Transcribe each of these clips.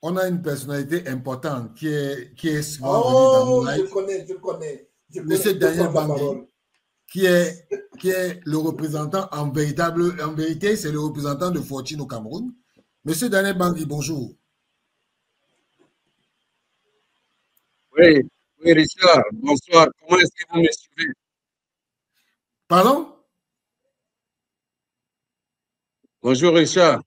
On a une personnalité importante qui est souvent venue dans nos lives. Je connais. Monsieur Daniel Bangui, qui est le représentant en vérité, c'est le représentant de Fortune au Cameroun. Monsieur Daniel Bangui, bonjour. Oui, Richard, bonsoir. Comment est-ce que vous me suivez? Pardon? Bonjour, Richard.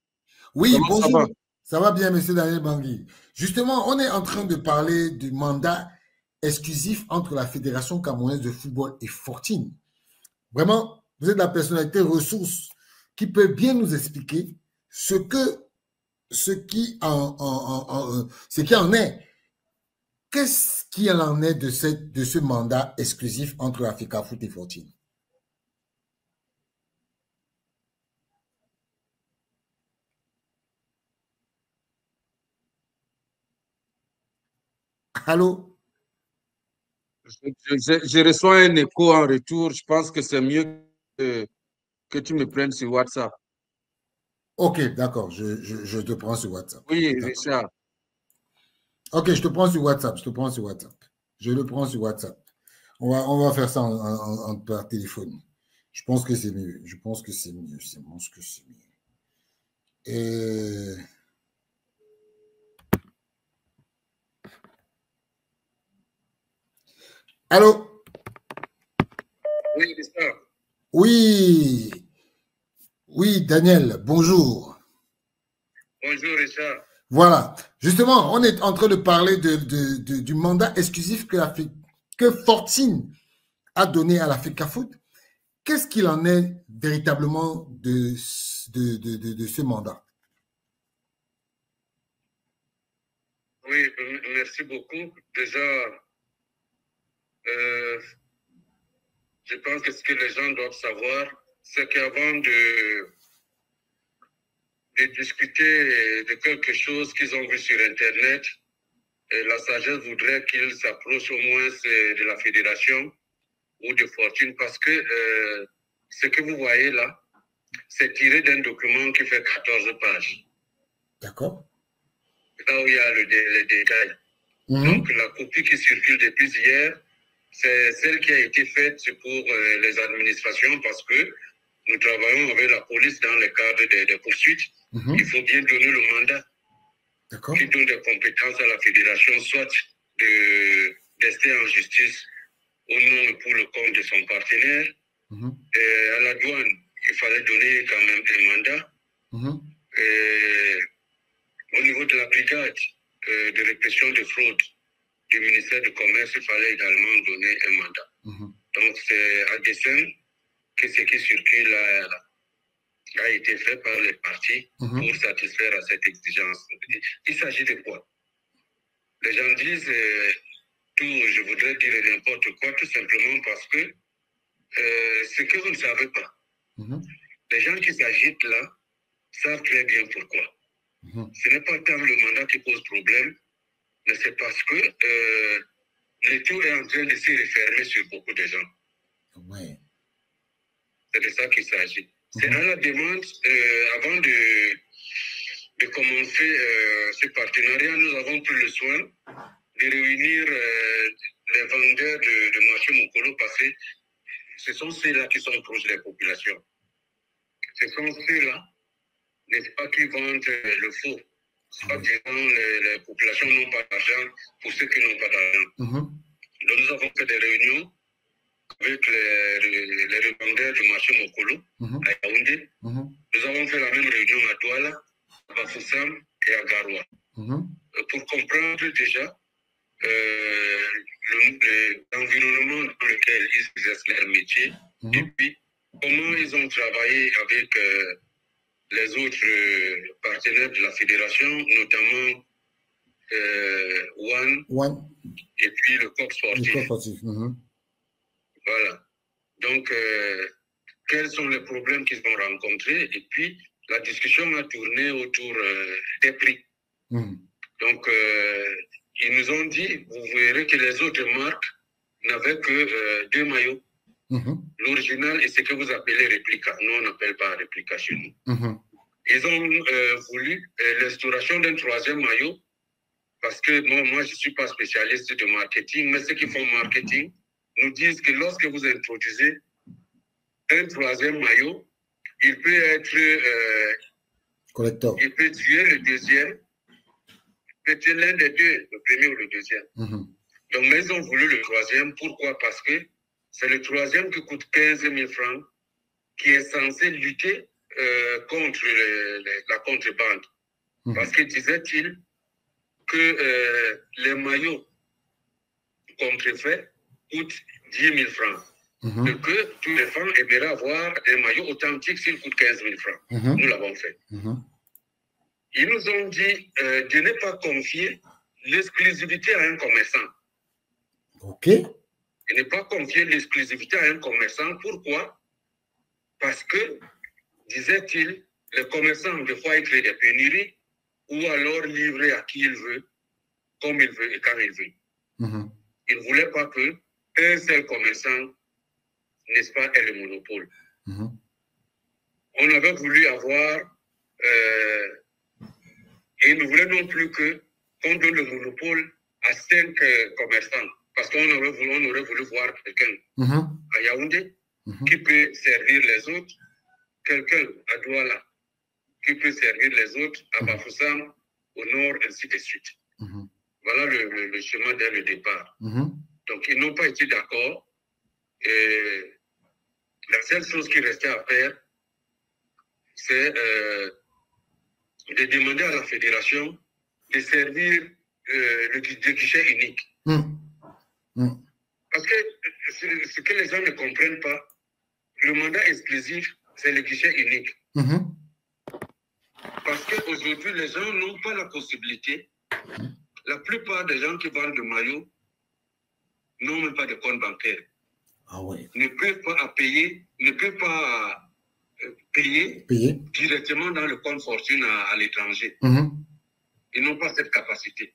Oui, comment bonjour. Ça va? Ça va bien, monsieur Daniel Bangui. Justement, on est en train de parler du mandat exclusif entre la Fédération camerounaise de football et Fortune. Vraiment, vous êtes la personnalité ressource qui peut bien nous expliquer ce qui en est. Qu'est-ce qui en est de ce mandat exclusif entre la FECAFOOT et Fortune? Allô? Je reçois un écho en retour. Je pense que c'est mieux que tu me prennes sur WhatsApp. Ok, d'accord. Je te prends sur WhatsApp. Oui, Richard. Ok, je te prends sur WhatsApp. Je le prends sur WhatsApp. On va faire ça par téléphone. Je pense que c'est mieux. Allô? Oui, Richard. Oui, Daniel, bonjour. Bonjour, Richard. Voilà. Justement, on est en train de parler du mandat exclusif que Fortune a donné à la FECAFOOT. Qu'est-ce qu'il en est véritablement de ce mandat? Oui, merci beaucoup. Déjà, je pense que ce que les gens doivent savoir, c'est qu'avant de discuter de quelque chose qu'ils ont vu sur Internet, la sagesse voudrait qu'ils s'approchent au moins de la fédération ou de Fortune, parce que ce que vous voyez là, c'est tiré d'un document qui fait 14 pages. D'accord. Là où il y a les détails. Donc la copie qui circule depuis hier, c'est celle qui a été faite pour les administrations, parce que nous travaillons avec la police dans le cadre des poursuites. Il faut bien donner le mandat qui donne des compétences à la fédération, soit de rester en justice au nom et pour le compte de son partenaire. Et à la douane, il fallait donner quand même un mandat. Et au niveau de la brigade de répression de fraude du ministère du Commerce, il fallait également donner un mandat. Donc c'est à dessein que ce qui circule a été fait par les partis pour satisfaire à cette exigence. Il s'agit de quoi? Les gens disent tout, je voudrais dire n'importe quoi, tout simplement parce que ce que vous ne savez pas, les gens qui s'agitent là savent très bien pourquoi. Ce n'est pas tant le mandat qui pose problème, mais c'est parce que le tout est en train de se refermer sur beaucoup de gens. C'est de ça qu'il s'agit. C'est à la demande, avant de commencer ce partenariat, nous avons pris le soin de réunir les vendeurs de marché Mokolo, parce que ce sont ceux-là qui sont proches des populations. Ce sont ceux-là, n'est-ce pas, qui vendent le faux. Soit disant les populations n'ont pas d'argent pour ceux qui n'ont pas d'argent. Donc nous avons fait des réunions avec les revendeurs du marché Mokolo à Yaoundé. Nous avons fait la même réunion à Douala, à Bafoussam et à Garoua. Pour comprendre déjà l'environnement dans lequel ils exercent leur métier, et puis comment ils ont travaillé avec les autres partenaires de la fédération, notamment One et puis le corps sportif. Voilà. Donc, quels sont les problèmes qu'ils ont rencontrés? Et puis, la discussion a tourné autour des prix. Donc, ils nous ont dit, vous verrez que les autres marques n'avaient que 2 maillots. L'original et ce que vous appelez réplica. Nous, on n'appelle pas réplica chez nous. Ils ont voulu l'instauration d'un 3e maillot parce que moi je ne suis pas spécialiste de marketing, mais ceux qui font marketing nous disent que lorsque vous introduisez un troisième maillot, il peut être collector. Il peut tuer le deuxième, peut-être l'un des deux, le premier ou le deuxième. Donc, mais ils ont voulu le troisième. Pourquoi? Parce que c'est le troisième qui coûte 15 000 francs, qui est censé lutter contre la contrebande. Parce que disait-il que les maillots contrefaits coûtent 10 000 francs. Et que tous les fans aimeraient avoir un maillot authentique s'il coûte 15 000 francs. Nous l'avons fait. Ils nous ont dit de ne pas confier l'exclusivité à un commerçant. OK. De ne pas confier l'exclusivité à un commerçant. Pourquoi? Parce que, disait-il, le commerçant, des fois, il crée des pénuries ou alors livrer à qui il veut, comme il veut et quand il veut. Il ne voulait pas qu'un seul commerçant, n'est-ce pas, ait le monopole. On avait voulu avoir... et il ne voulait non plus qu'on donne le monopole à 5 commerçants. Parce qu'on aurait voulu voir quelqu'un à Yaoundé qui peut servir les autres, quelqu'un à Douala qui peut servir les autres, à Bafoussam, au nord, ainsi de suite. Voilà le chemin dès le départ. Donc, ils n'ont pas été d'accord. Et la seule chose qui restait à faire, c'est de demander à la fédération de servir le guichet unique. Parce que ce que les gens ne comprennent pas, le mandat exclusif, c'est le guichet unique. Parce qu'aujourd'hui, les gens n'ont pas la possibilité. La plupart des gens qui vendent de maillots n'ont même pas de compte bancaire. Ah ouais. Ne peuvent pas payer directement dans le compte fortune à l'étranger. Ils n'ont pas cette capacité.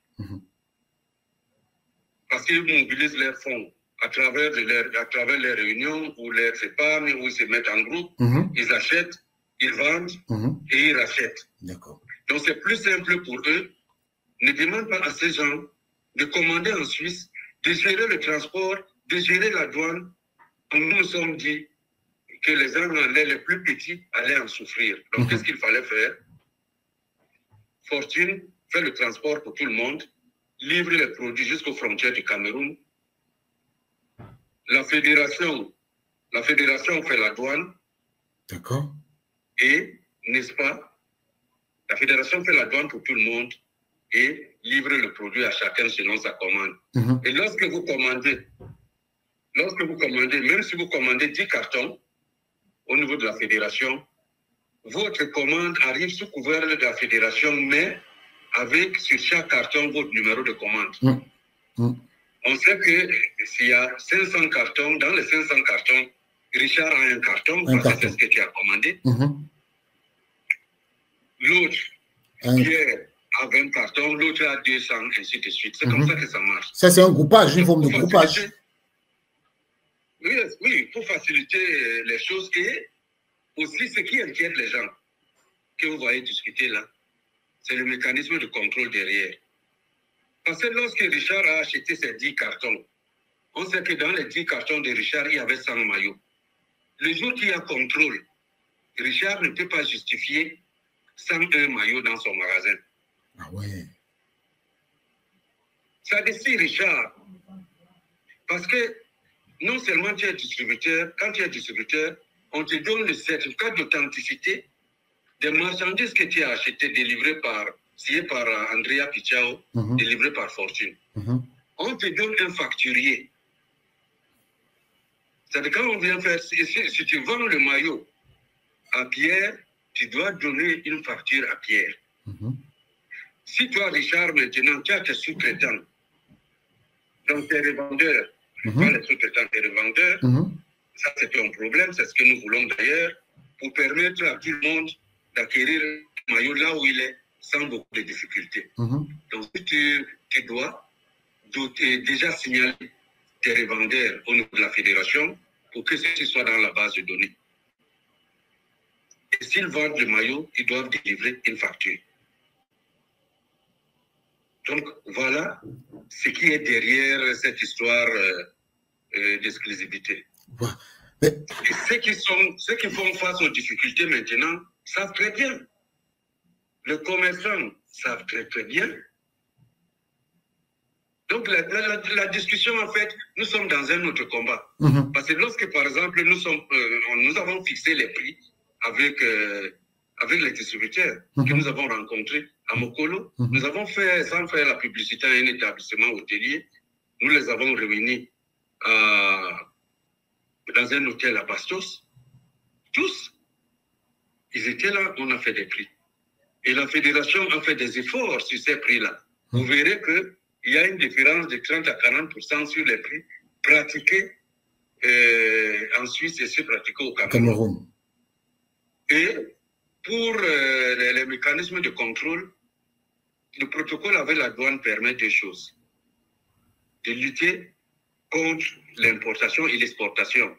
Parce qu'ils mobilisent leurs fonds à travers les réunions ou leurs épargnes, où ils se mettent en groupe, ils achètent, ils vendent et ils rachètent. D'accord. Donc c'est plus simple pour eux. Ne demandent pas à ces gens de commander en Suisse, de gérer le transport, de gérer la douane. Nous nous sommes dit que les gens les plus petits allaient en souffrir. Donc qu'est-ce qu'il fallait faire? Fortune fait le transport pour tout le monde, livre les produits jusqu'aux frontières du Cameroun. La fédération fait la douane. D'accord. Et, n'est-ce pas, la fédération fait la douane pour tout le monde et livre le produit à chacun selon sa commande. Et lorsque vous commandez, même si vous commandez 10 cartons au niveau de la fédération, votre commande arrive sous couvert de la fédération, mais avec sur chaque carton votre numéro de commande. On sait que s'il y a 500 cartons, dans les 500 cartons, Richard a un carton, parce que c'est ce que tu as commandé. L'autre, Pierre a 20 cartons, l'autre a 200, ainsi de suite. C'est comme ça que ça marche. Ça, c'est un groupage, une forme de groupage. Oui, pour faciliter les choses et aussi ce qui inquiète les gens que vous voyez discuter là, c'est le mécanisme de contrôle derrière. Parce que lorsque Richard a acheté ses 10 cartons, on sait que dans les 10 cartons de Richard, il y avait 100 maillots. Le jour qu'il y a contrôle, Richard ne peut pas justifier 101 maillots dans son magasin. Ah ouais. Ça décide Richard. Parce que non seulement tu es distributeur, quand tu es distributeur, on te donne le certificat d'authenticité des marchandises que tu as achetées, signées par Andrea Pichao, délivrées par Fortune. On te donne un facturier. C'est-à-dire quand on vient faire, si tu vends le maillot à Pierre, tu dois donner une facture à Pierre. Si toi, Richard, maintenant, tu as tes sous-traitants, donc tes revendeurs, pas les sous-traitants, tes revendeurs, ça c'est un problème, c'est ce que nous voulons d'ailleurs, pour permettre à tout le monde d'acquérir le maillot là où il est, sans beaucoup de difficultés. Donc si tu dois déjà signaler tes revendeurs au niveau de la fédération pour que ceci soit dans la base de données. Et s'ils vendent le maillot, ils doivent délivrer une facture. Donc, voilà ce qui est derrière cette histoire d'exclusivité. Et ceux qui font face aux difficultés maintenant savent très bien. Les commerçants savent très très bien. Donc la discussion, en fait, nous sommes dans un autre combat. Parce que lorsque, par exemple, nous avons fixé les prix avec les distributeurs que nous avons rencontrés à Mokolo, nous avons fait, sans faire la publicité à un établissement hôtelier, nous les avons réunis dans un hôtel à Bastos. Tous, ils étaient là, on a fait des prix. Et la fédération a fait des efforts sur ces prix-là. Vous verrez qu'il y a une différence de 30 à 40% sur les prix pratiqués en Suisse et ceux pratiqués au Cameroun. Et pour les mécanismes de contrôle, le protocole avec la douane permet deux choses. De lutter contre l'importation et l'exportation.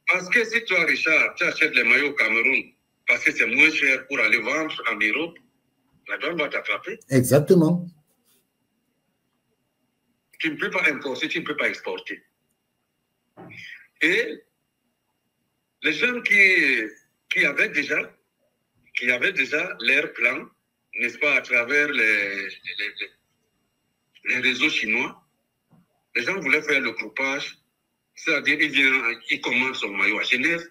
Parce que si toi, Richard, tu achètes les maillots au Cameroun parce que c'est moins cher pour aller vendre en Europe, la douane va t'attraper. Exactement. Tu ne peux pas importer, tu ne peux pas exporter. Et les gens qui avaient déjà leur plan, n'est-ce pas, à travers les réseaux chinois, les gens voulaient faire le groupage, c'est-à-dire ils commandent son maillot à Genève.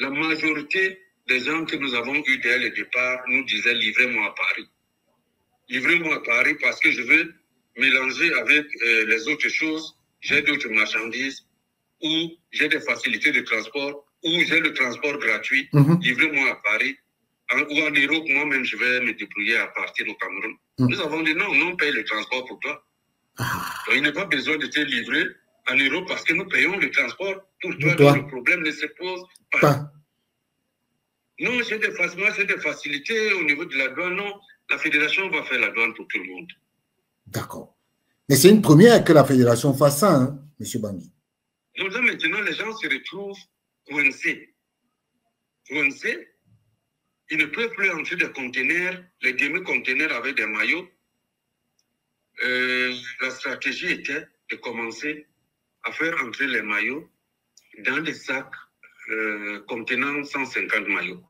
La majorité des gens que nous avons eus dès le départ nous disaient livrez-moi à Paris. Livrez-moi à Paris parce que je veux mélanger avec les autres choses, j'ai d'autres marchandises, ou j'ai des facilités de transport, ou j'ai le transport gratuit. Livrez-moi à Paris. Ou en Europe, moi-même, je vais me débrouiller à partir au Cameroun. Nous avons dit non, on paye le transport pour toi. Donc, il n'y a pas besoin de te livrer en Europe parce que nous payons le transport pour toi. Donc, le problème ne se pose pas. Non, j'ai des facilités au niveau de la douane. Non, la fédération va faire la douane pour tout le monde. D'accord. Mais c'est une première que la fédération fasse ça, hein, M. Bangui. Donc là, maintenant, les gens se retrouvent coincés. Coincés. Ils ne peuvent plus entrer des conteneurs, les demi-conteneurs avec des maillots. La stratégie était de commencer à faire entrer les maillots dans des sacs contenant 150 maillots.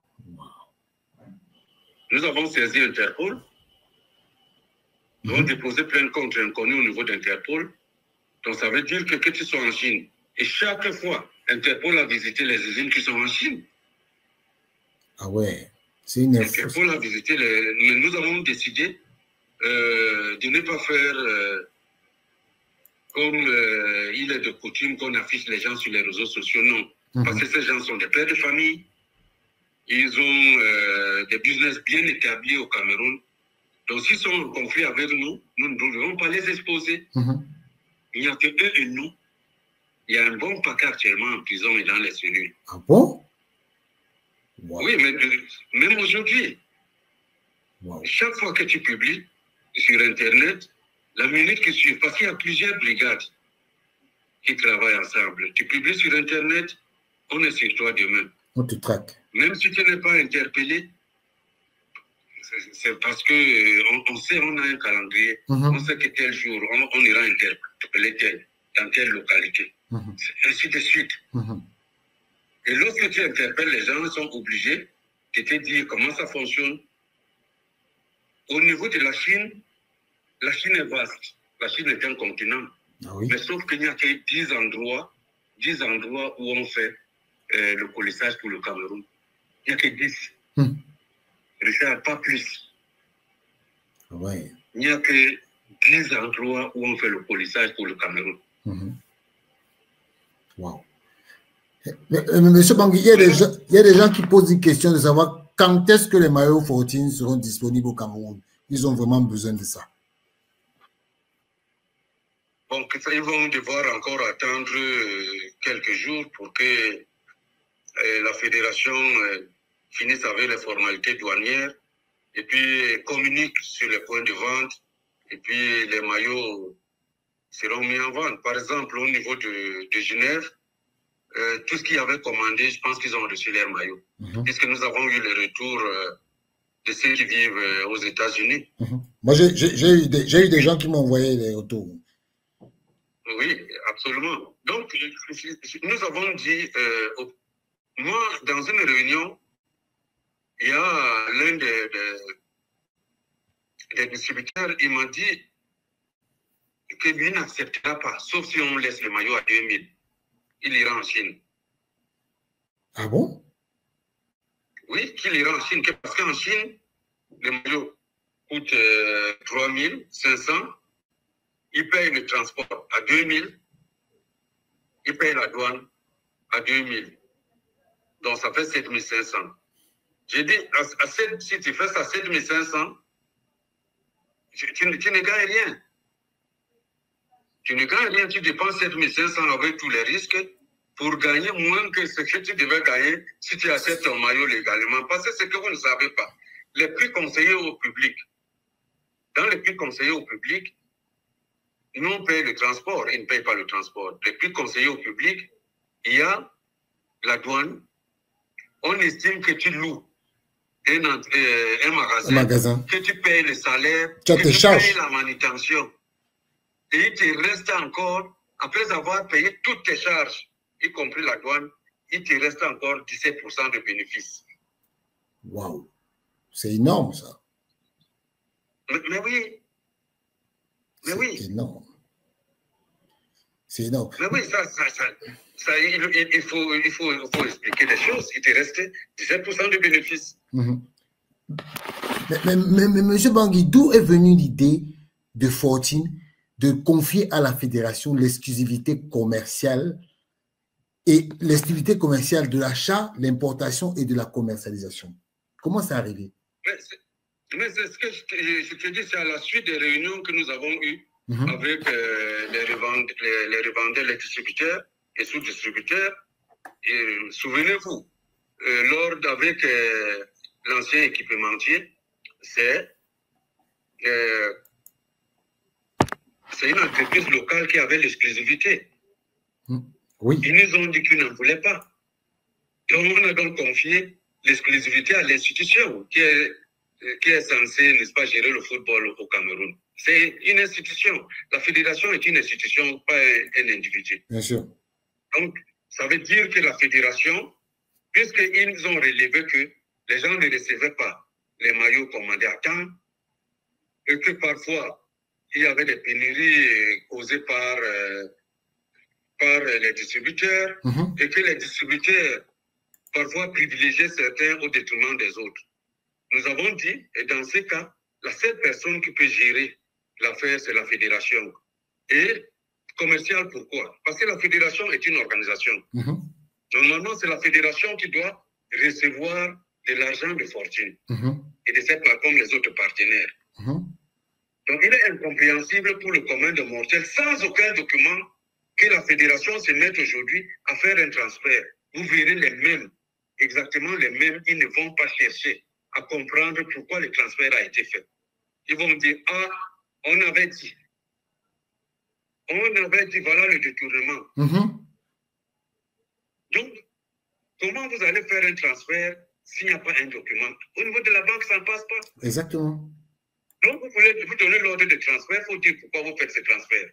Nous avons saisi Interpol. Nous avons déposé plainte contre inconnu au niveau d'Interpol. Donc ça veut dire que tu sois en Chine. Et chaque fois, Interpol a visité les usines qui sont en Chine. Ah ouais, c'est une info. Interpol a visité mais nous avons décidé de ne pas faire comme il est de coutume qu'on affiche les gens sur les réseaux sociaux. Non. Parce que ces gens sont des pères de famille. Ils ont des business bien établis au Cameroun. Donc s'ils sont en conflit avec nous, nous ne devons pas les exposer. Il n'y a que eux et nous. Il y a un bon paquet actuellement en prison et dans les cellules. Ah bon? Oui, mais même aujourd'hui, chaque fois que tu publies sur Internet, la minute qui suit, parce qu'il y a plusieurs brigades qui travaillent ensemble. Tu publies sur Internet, on est sur toi demain. On te traque. Même si tu n'es pas interpellé, c'est parce qu'on sait, on a un calendrier, on sait que tel jour, on ira interpeller tel, dans telle localité. Ainsi de suite. Et lorsque tu interpelles, les gens sont obligés de te dire comment ça fonctionne. Au niveau de la Chine est vaste. La Chine est un continent. Mais sauf qu'il n'y a que 10 endroits où on fait le polissage pour le Cameroun. Il n'y a que 10. Richard, pas plus. Il n'y a que 10 endroits où on fait le polissage pour le Cameroun. Wow. Monsieur Bangui, il y a des gens qui posent une question de savoir quand est-ce que les maillots 14 seront disponibles au Cameroun. Ils ont vraiment besoin de ça. Donc, ils vont devoir encore attendre quelques jours pour que la fédération finisse avec les formalités douanières et puis communique sur les points de vente et puis les maillots seront mis en vente. Par exemple, au niveau de Genève, tout ce qu'ils avaient commandé, je pense qu'ils ont reçu leurs maillots. Puisque nous avons eu le retour de ceux qui vivent aux États-Unis. Moi, j'ai eu des gens qui m'ont envoyé les retours. Oui, absolument. Donc, nous avons dit, moi, dans une réunion, il y a l'un des distributeurs, il m'a dit que lui n'acceptera pas, sauf si on laisse le maillot à 2000. Il ira en Chine. Ah bon? Oui, qu'il ira en Chine, parce qu'en Chine, le maillot coûte 3500. Il paye le transport à 2000. Il paye la douane à 2000. Donc, ça fait 7500. J'ai dit, si tu fais ça 7500, tu ne gagnes rien. Tu ne gagnes rien, tu dépenses 7500 avec tous les risques pour gagner moins que ce que tu devais gagner si tu achètes ton maillot légalement. Parce que c'est ce que vous ne savez pas. Les prix conseillés au public, dans les prix conseillés au public, nous on paye le transport, ils ne payent pas le transport. Les prix conseillés au public, il y a la douane. On estime que tu loues un magasin, que tu payes le salaire, que tu payes la manutention. Et il te reste encore, après avoir payé toutes tes charges, y compris la douane, il te reste encore 17% de bénéfices. Waouh! C'est énorme, ça. Mais oui. Mais oui. C'est énorme. C'est énorme. Mais oui, il faut expliquer les choses. Il te reste 17% de bénéfices. Mais M. Bangui, d'où est venue l'idée de Fortune de confier à la fédération l'exclusivité commerciale de l'achat, l'importation et de la commercialisation? Comment c'est arrivé? Mais c'est ce que je te dis, c'est à la suite des réunions que nous avons eues avec les revendeurs, les distributeurs et sous-distributeurs. Souvenez-vous, avec l'ancien équipementier, c'est une entreprise locale qui avait l'exclusivité. Oui. Ils nous ont dit qu'ils n'en voulaient pas. Donc, on a donc confié l'exclusivité à l'institution qui est censée, n'est-ce pas, gérer le football au Cameroun. C'est une institution. La fédération est une institution, pas un individu. Bien sûr. Donc, ça veut dire que la fédération, puisqu'ils ont relevé que les gens ne recevaient pas les maillots commandés à temps, et que parfois, il y avait des pénuries causées par les distributeurs, et que les distributeurs parfois privilégiaient certains au détriment des autres. Nous avons dit, et dans ces cas, la seule personne qui peut gérer l'affaire, c'est la fédération. Et commerciale, pourquoi? Parce que la fédération est une organisation. Normalement, c'est la fédération qui doit recevoir de l'argent de Fortune et de cette part comme les autres partenaires. Donc, il est incompréhensible pour le commun de mortels, sans aucun document, que la fédération se mette aujourd'hui à faire un transfert. Vous verrez les mêmes, exactement les mêmes, ils ne vont pas chercher à comprendre pourquoi le transfert a été fait. Ils vont dire, ah, on avait dit, voilà le détournement. Donc, comment vous allez faire un transfert s'il n'y a pas un document? Au niveau de la banque, ça ne passe pas. Exactement. Donc, vous voulez vous donner l'ordre de transfert, il faut dire pourquoi vous faites ce transfert.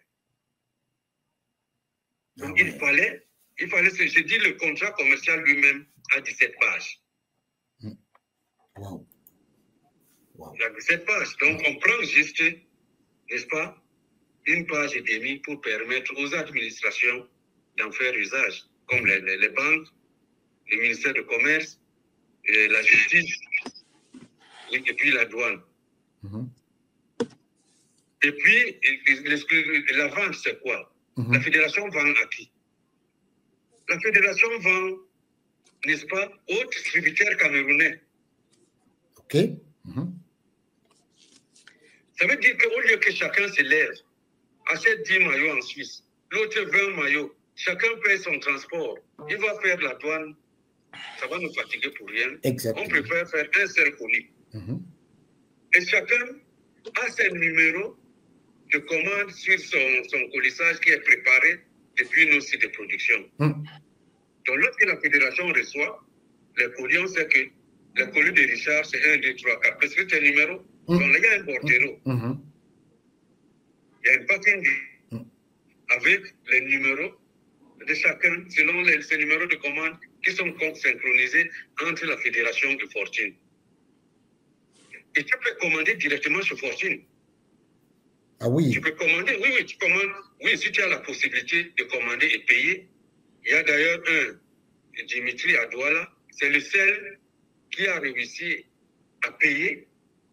Donc, il fallait, j'ai dit, le contrat commercial lui-même a 17 pages. Wow. Il y a 17 pages. Donc, on prend juste, n'est-ce pas, une page et demie pour permettre aux administrations d'en faire usage, comme les banques, le ministère du Commerce, la justice, et puis la douane. Et puis, la vente, c'est quoi? La fédération vend à qui? La fédération vend, n'est-ce pas, aux distributeurs camerounais. OK. Ça veut dire qu'au lieu que chacun se lève, achète 10 maillots en Suisse, l'autre 20 maillots, chacun paye son transport, il va faire la douane, ça va nous fatiguer pour rien. Exactement. On préfère faire un seul colis. Et chacun a ses numéros de commande sur son colissage qui est préparé depuis nos sites de production. Donc, lorsque la fédération reçoit les colis, on sait que Le colis de Richard, c'est 1, 2, 3, 4. Parce que c'est un numéro. Donc là, il y a un bordereau. Il y a une patine avec les numéros de chacun, selon ces numéros de commande qui sont synchronisés entre la fédération de Fortune. Et tu peux commander directement sur Fortune. Ah oui. Tu peux commander, oui, tu commandes. Oui, si tu as la possibilité de commander et payer. Il y a d'ailleurs un, Dimitri à Douala, c'est le seul qui a réussi à payer,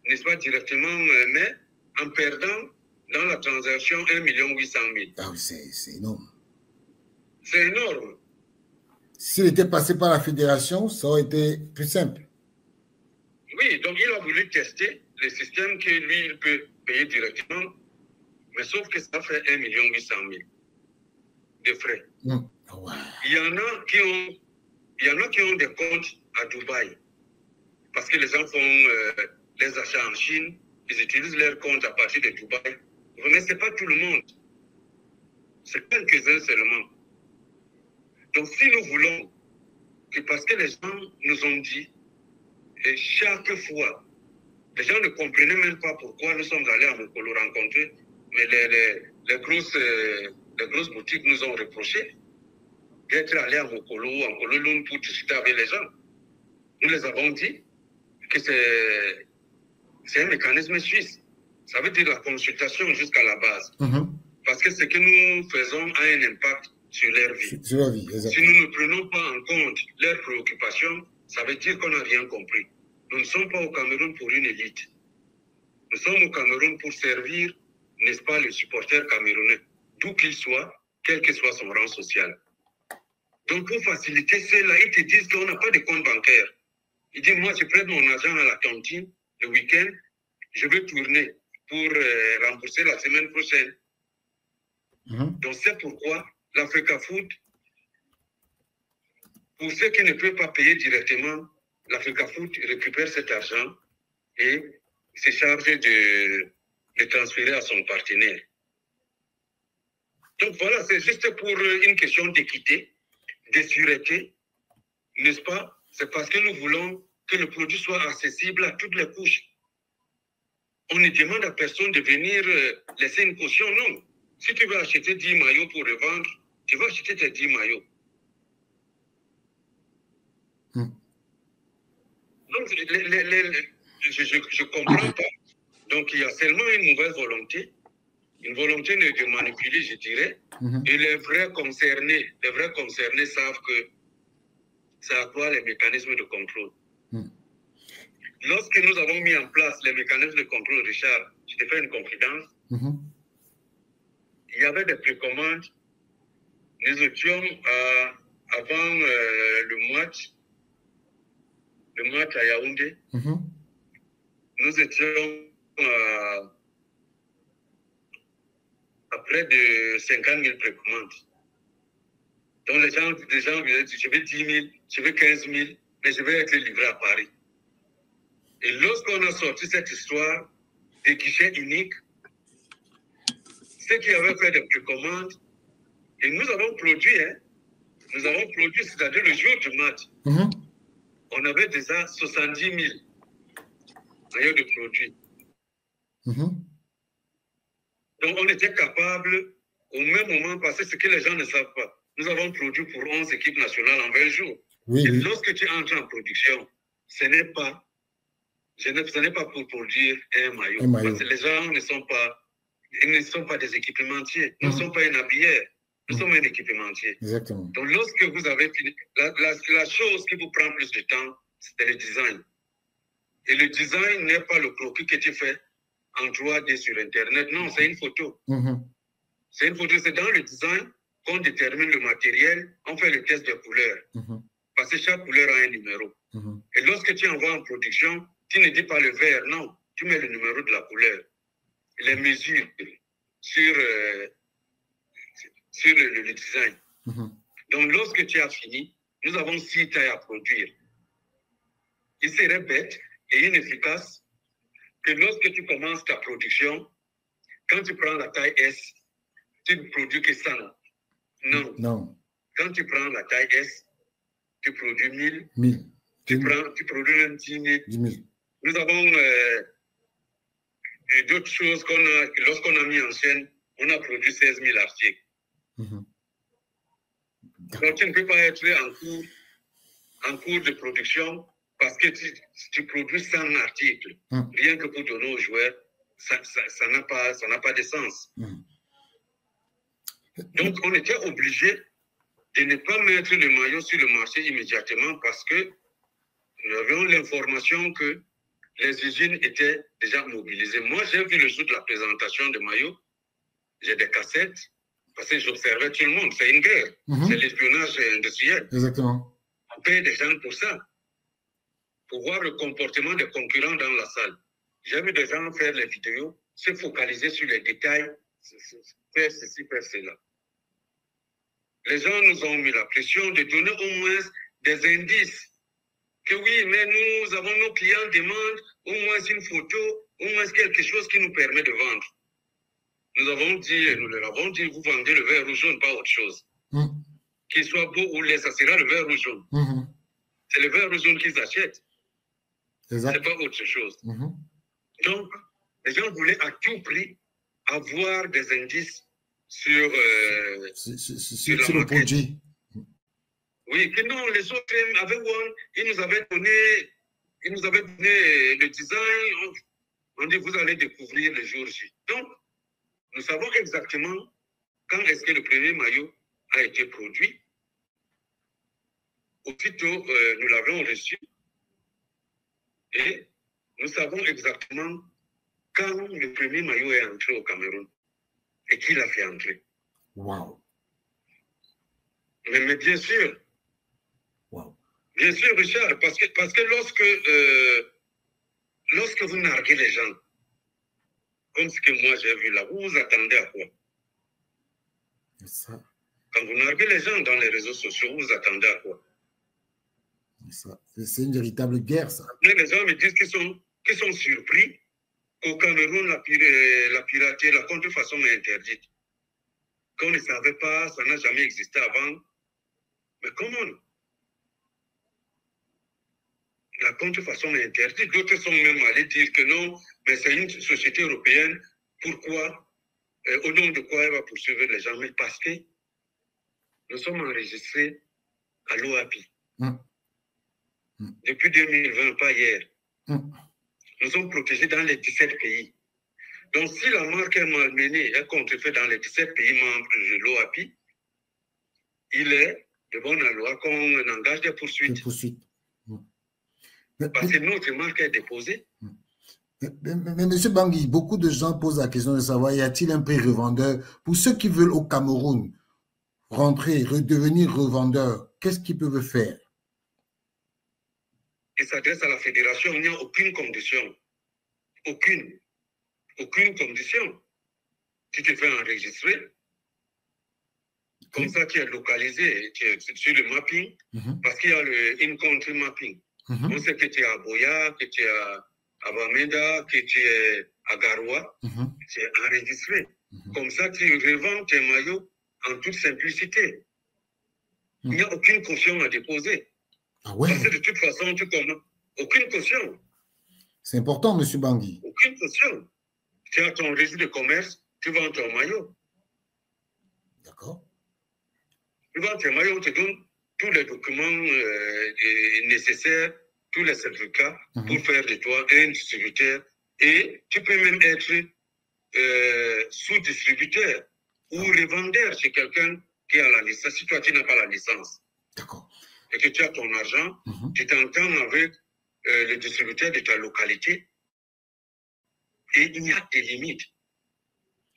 n'est-ce pas, directement, mais en perdant dans la transaction 1 800 000. Ah oui, c'est énorme. C'est énorme. S'il était passé par la fédération, ça aurait été plus simple. Oui, donc il a voulu tester le système que lui, il peut payer directement, mais sauf que ça fait 1 800 000 de frais. Ouais. Il y en a qui ont des comptes à Dubaï, parce que les gens font les achats en Chine, ils utilisent leurs comptes à partir de Dubaï. Mais ce n'est pas tout le monde. C'est quelques-uns seulement. Donc si nous voulons, que parce que les gens nous ont dit, et chaque fois, les gens ne comprenaient même pas pourquoi nous sommes allés à Mokolo rencontrer, mais les grosses boutiques nous ont reproché d'être allés à Mokolo, en Kololun pour discuter avec les gens. Nous les avons dit que c'est un mécanisme suisse. Ça veut dire la consultation jusqu'à la base. Parce que ce que nous faisons a un impact sur leur vie. Sur leur vie, exactement. Si nous ne prenons pas en compte leurs préoccupations, ça veut dire qu'on n'a rien compris. Nous ne sommes pas au Cameroun pour une élite. Nous sommes au Cameroun pour servir, n'est-ce pas, le supporter camerounais, d'où qu'il soit, quel que soit son rang social. Donc, pour faciliter cela, ils te disent qu'on n'a pas de compte bancaire. Ils disent, moi, je prête mon argent à la cantine le week-end, je veux tourner pour rembourser la semaine prochaine. Donc, c'est pourquoi l'Africa Food, pour ceux qui ne peuvent pas payer directement, l'Africa Food récupère cet argent et se charge de transférer à son partenaire. Donc voilà, c'est juste pour une question d'équité, de sûreté, n'est-ce pas? C'est parce que nous voulons que le produit soit accessible à toutes les couches. On ne demande à personne de venir laisser une caution, non. Si tu veux acheter 10 maillots pour revendre, tu vas acheter tes 10 maillots. Donc, je ne comprends pas. Donc, il y a seulement une mauvaise volonté, une volonté de manipuler, je dirais. Et les vrais concernés savent que ça accroît les mécanismes de contrôle. Lorsque nous avons mis en place les mécanismes de contrôle, Richard, je te fais une confidence, il y avait des précommandes. Nous étions avant le match à Yaoundé, nous étions à près de 50 000 précommandes. Donc les gens disaient, je veux 10 000, je veux 15 000, mais je vais être livré à Paris. Et lorsqu'on a sorti cette histoire des guichets uniques, ceux qui avaient fait des précommandes, et nous avons produit, c'est-à-dire le jour du match, on avait déjà 70 000 maillots de produits. Donc on était capable, au même moment, parce que ce que les gens ne savent pas, nous avons produit pour 11 équipes nationales en 20 jours. Et lorsque tu entres en production, ce n'est pas pour produire un maillot. Parce que les gens ne sont pas des équipementiers. Nous ne sommes pas un habilleur. Nous sommes un équipementier. Exactement. Donc, lorsque vous avez fini, la chose qui vous prend plus de temps, c'est le design. Et le design n'est pas le croquis que tu fais en 3D sur Internet. Non, c'est une photo. C'est une photo. C'est dans le design qu'on détermine le matériel. On fait le test de couleur. Parce que chaque couleur a un numéro. Et lorsque tu envoies en production, tu ne dis pas le vert, non. Tu mets le numéro de la couleur. Les mesures sur le design. Donc, lorsque tu as fini, nous avons 6 tailles à produire. Il serait bête et inefficace que lorsque tu commences ta production, quand tu prends la taille S, tu ne produis que 100. Non. Quand tu prends la taille S, tu produis 1000. tu produis même 10 000. Nous avons d'autres choses lorsqu'on a mis en chaîne, on a produit 16 000 articles. Donc, tu ne peux pas être en cours de production parce que tu produis 100 articles. Rien que pour donner aux joueurs, ça n'a pas de sens. Donc, on était obligé de ne pas mettre le maillot sur le marché immédiatement parce que nous avions l'information que les usines étaient déjà mobilisées. Moi, j'ai vu le jour de la présentation de maillots, j'ai des cassettes, parce que j'observais tout le monde. C'est une guerre. C'est l'espionnage industriel. Exactement. On paye des gens pour ça, pour voir le comportement des concurrents dans la salle. J'ai vu des gens faire les vidéos, se focaliser sur les détails, faire ceci, faire cela. Les gens nous ont mis la pression de donner au moins des indices. Que oui, mais nous avons nos clients demandent au moins une photo, au moins quelque chose qui nous permet de vendre. Nous avons dit, et nous leur avons dit, vous vendez le vert ou jaune, pas autre chose. Qu'il soit beau ou laid, ça sera le vert ou jaune. C'est le vert ou jaune qu'ils achètent. C'est pas autre chose. Donc, les gens voulaient à tout prix avoir des indices sur le produit. Oui, que non, les autres avec One, ils nous avaient donné le design. On dit, vous allez découvrir le jour J. Donc, nous savons exactement quand est-ce que le premier maillot a été produit. Aussitôt, nous l'avons reçu. Et nous savons exactement quand le premier maillot est entré au Cameroun et qui l'a fait entrer. Wow. Mais bien sûr. Wow. Bien sûr, Richard, parce que lorsque vous narguez les gens, comme ce que moi j'ai vu là, vous vous attendez à quoi? Ça. Quand vous narguez les gens dans les réseaux sociaux, vous vous attendez à quoi? C'est une véritable guerre, ça. Après, les gens me disent qu'ils sont surpris qu'au Cameroun, la piraterie, la contrefaçon est interdite. Qu'on ne savait pas, ça n'a jamais existé avant. Mais comment? La contrefaçon est interdite. D'autres sont même allés dire que non, mais c'est une société européenne. Pourquoi? Au nom de quoi elle va poursuivre les gens? Mais parce que nous sommes enregistrés à l'OAPI. Depuis 2020, pas hier. Nous sommes protégés dans les 17 pays. Donc, si la marque est malmenée, est contrefaite dans les 17 pays membres de l'OAPI, il est de bonne loi qu'on engage des poursuites. Parce que notre marque est déposée. Mais M. Bangui, beaucoup de gens posent la question de savoir, y a-t-il un prix revendeur pour ceux qui veulent au Cameroun rentrer, redevenir revendeurs? Qu'est-ce qu'ils peuvent faire? Ils s'adressent à la fédération, il n'y a aucune condition. Aucune condition. Tu te fais enregistrer. Comme ça, tu es localisé, tu es sur le mapping, parce qu'il y a le in-country mapping. On sait que tu es à Boya, que tu es à Bamenda, que tu es à Garoua, tu es enregistré. Comme ça, tu revends tes maillots en toute simplicité. Il n'y a aucune caution à déposer. Ah ouais? Parce que de toute façon, tu connais. Aucune caution. C'est important, M. Bangui. Aucune caution. Tu as ton registre de commerce, tu vends ton maillot. D'accord. Tu vends ton maillot, on te donne tous les documents nécessaires, tous les certificats pour faire de toi un distributeur. Et tu peux même être sous-distributeur ou revendeur chez quelqu'un qui a la licence. Si toi, tu n'as pas la licence. D'accord. Et que tu as ton argent, tu t'entends avec le distributeur de ta localité. Et il n'y a des limites.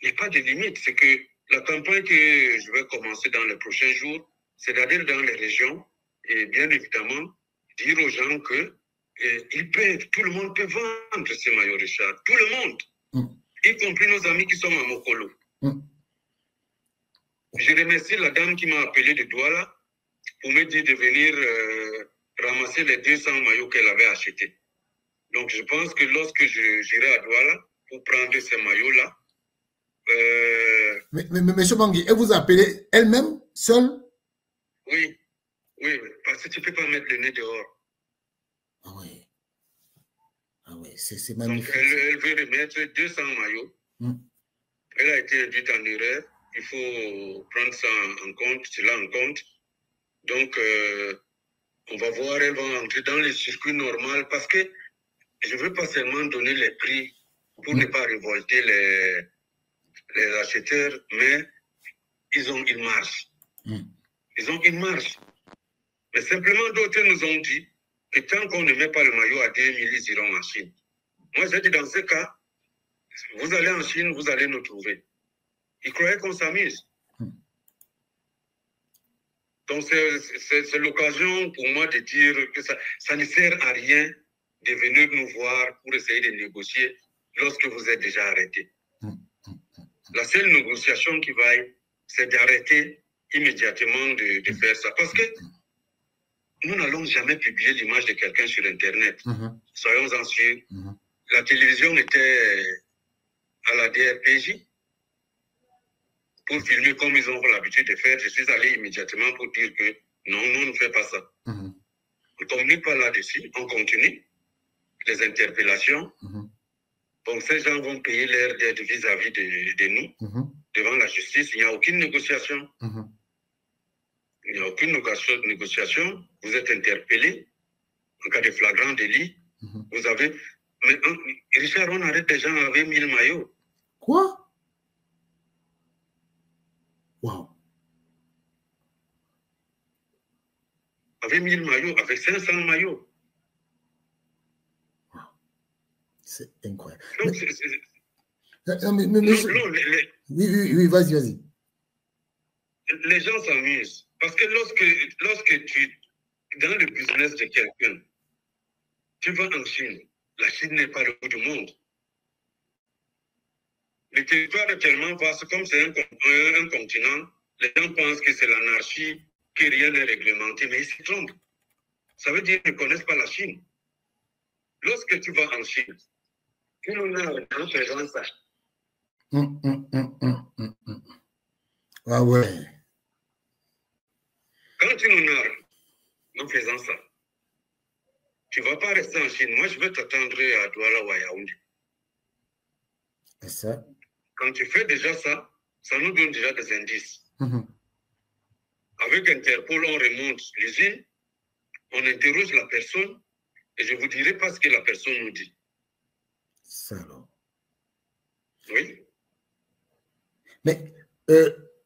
Il n'y a pas de limite. C'est que la campagne que je vais commencer dans les prochains jours, c'est d'aller dans les régions et bien évidemment dire aux gens que tout le monde peut vendre ces maillots, Richard. Tout le monde. Y compris nos amis qui sont à Mokolo. Je remercie la dame qui m'a appelé de Douala pour me dire de venir ramasser les 200 maillots qu'elle avait achetés. Donc, je pense que lorsque j'irai à Douala pour prendre ces maillots-là... Mais M. Bangui, elle vous a appelé elle-même, seule? Oui, parce que tu ne peux pas mettre le nez dehors. Ah ouais. Ah ouais, c'est Donc, magnifique. elle veut remettre 200 maillots. Elle a été induite en erreur. Il faut prendre ça en compte, cela en compte. Donc, on va voir, elle va entrer dans les circuits normaux parce que je ne veux pas seulement donner les prix pour ne pas révolter les acheteurs, mais ils ont une marge. Ils ont une marge. Mais simplement, d'autres nous ont dit que tant qu'on ne met pas le maillot à 2000, ils iront en Chine. Moi, j'ai dit dans ce cas, vous allez en Chine, vous allez nous trouver. Ils croyaient qu'on s'amuse. Donc, c'est l'occasion pour moi de dire que ça ne sert à rien de venir nous voir pour essayer de négocier lorsque vous êtes déjà arrêté. La seule négociation qui vaille, c'est d'arrêter immédiatement de faire ça. Parce que nous n'allons jamais publier l'image de quelqu'un sur Internet. Soyons-en sûrs. La télévision était à la DRPJ pour filmer comme ils ont l'habitude de faire. Je suis allé immédiatement pour dire que non, on ne fait pas ça. On ne communique pas là-dessus. On continue les interpellations. Donc, ces gens vont payer leur dette vis-à-vis de nous devant la justice. Il n'y a aucune négociation. Il n'y a aucune négociation. Vous êtes interpellé en cas de flagrant délit. Vous avez... Mais Richard, on arrête des gens avec 1000 maillots. Quoi? Wow. Avec 1000 maillots, avec 500 maillots. Wow. C'est incroyable. Donc, oui, vas-y. Les gens s'amusent. Parce que lorsque tu, dans le business de quelqu'un, tu vas en Chine, la Chine n'est pas le bout du monde. Le territoire est tellement vaste, comme c'est un continent, les gens pensent que c'est l'anarchie, que rien n'est réglementé, mais ils se trompent. Ça veut dire qu'ils ne connaissent pas la Chine. Lorsque tu vas en Chine, tu nous as en faisant ça. Ah ouais. Quand tu nous narres en faisant ça, tu ne vas pas rester en Chine. Moi, je vais t'attendre à Douala ou à Yaoundé. Et ça? Quand tu fais déjà ça, ça nous donne déjà des indices. Avec Interpol, on remonte l'usine, on interroge la personne, et je vous dirai pas ce que la personne nous dit. Ça alors. Oui. Mais,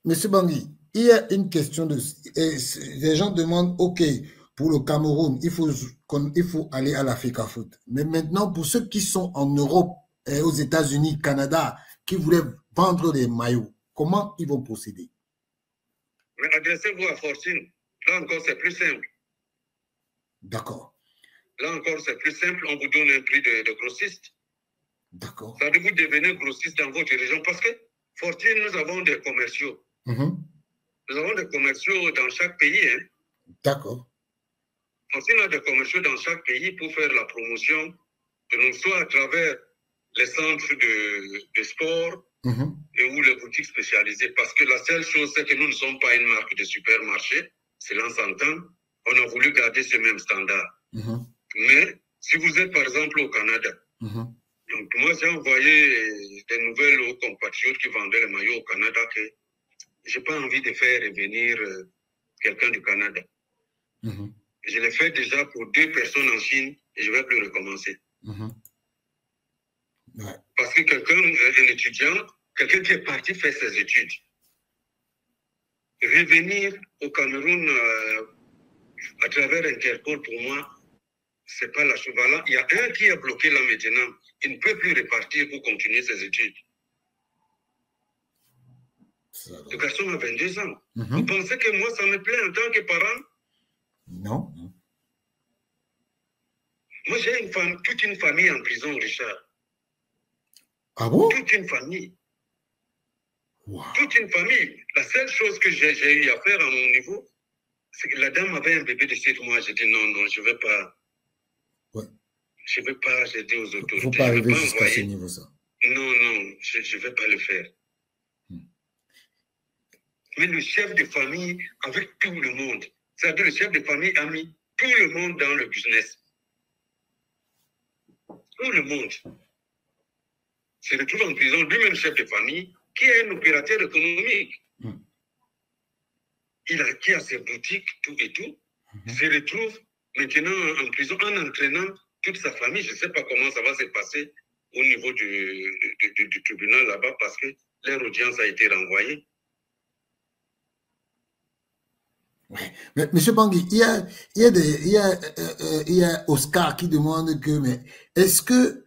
Monsieur Bangui, il y a une question de... les gens demandent, OK, pour le Cameroun, il faut aller à la FECAFOOT. Mais maintenant, pour ceux qui sont en Europe, et aux États-Unis, Canada, qui voulaient vendre des maillots, comment ils vont procéder? Mais adressez-vous à Fortune. Là encore, c'est plus simple. D'accord. Là encore, c'est plus simple. On vous donne un prix de grossiste. D'accord. Ça veut vous devenir grossiste dans votre région. Parce que Fortune, nous avons des commerciaux. Nous avons des commerciaux dans chaque pays. Hein. D'accord. Fortune a des commerciaux dans chaque pays pour faire la promotion de nous, soit à travers les centres de sport et ou les boutiques spécialisées. Parce que la seule chose, c'est que nous ne sommes pas une marque de supermarché. Cela s'entend. On a voulu garder ce même standard. Mais si vous êtes par exemple au Canada, donc moi j'ai envoyé des nouvelles aux compatriotes qui vendaient les maillots au Canada que je n'ai pas envie de faire revenir quelqu'un du Canada. Je l'ai fait déjà pour 2 personnes en Chine et je ne vais plus recommencer. Ouais. Parce que quelqu'un, un étudiant, quelqu'un qui est parti faire ses études, revenir au Cameroun à travers Interpol, pour moi, ce n'est pas la chose. Voilà, il y a un qui est bloqué là maintenant. Il ne peut plus repartir pour continuer ses études. Le garçon a 22 ans. Vous pensez que moi, ça me plaît en tant que parent? Non. Moi, j'ai toute une famille en prison, Richard. Ah bon? Toute une famille. Wow. Toute une famille. La seule chose que j'ai eu à faire à mon niveau, c'est que la dame avait un bébé de 7 mois. J'ai dit non, je ne vais pas. Ouais. Je ne vais pas, j'ai dit aux autorités. Il ne faut pas arriver jusqu'à ce niveau, ça. Non, je ne vais pas le faire. Mais le chef de famille, avec tout le monde, c'est-à-dire le chef de famille a mis tout le monde dans le business. tout le monde se retrouve en prison, lui-même chef de famille, qui est un opérateur économique. Qui a ses boutiques, tout et tout, se retrouve maintenant en prison en entraînant toute sa famille. Je ne sais pas comment ça va se passer au niveau du tribunal là-bas parce que leur audience a été renvoyée. Ouais. Mais, M. Bangui, il y a Oscar qui demande que, mais est-ce que,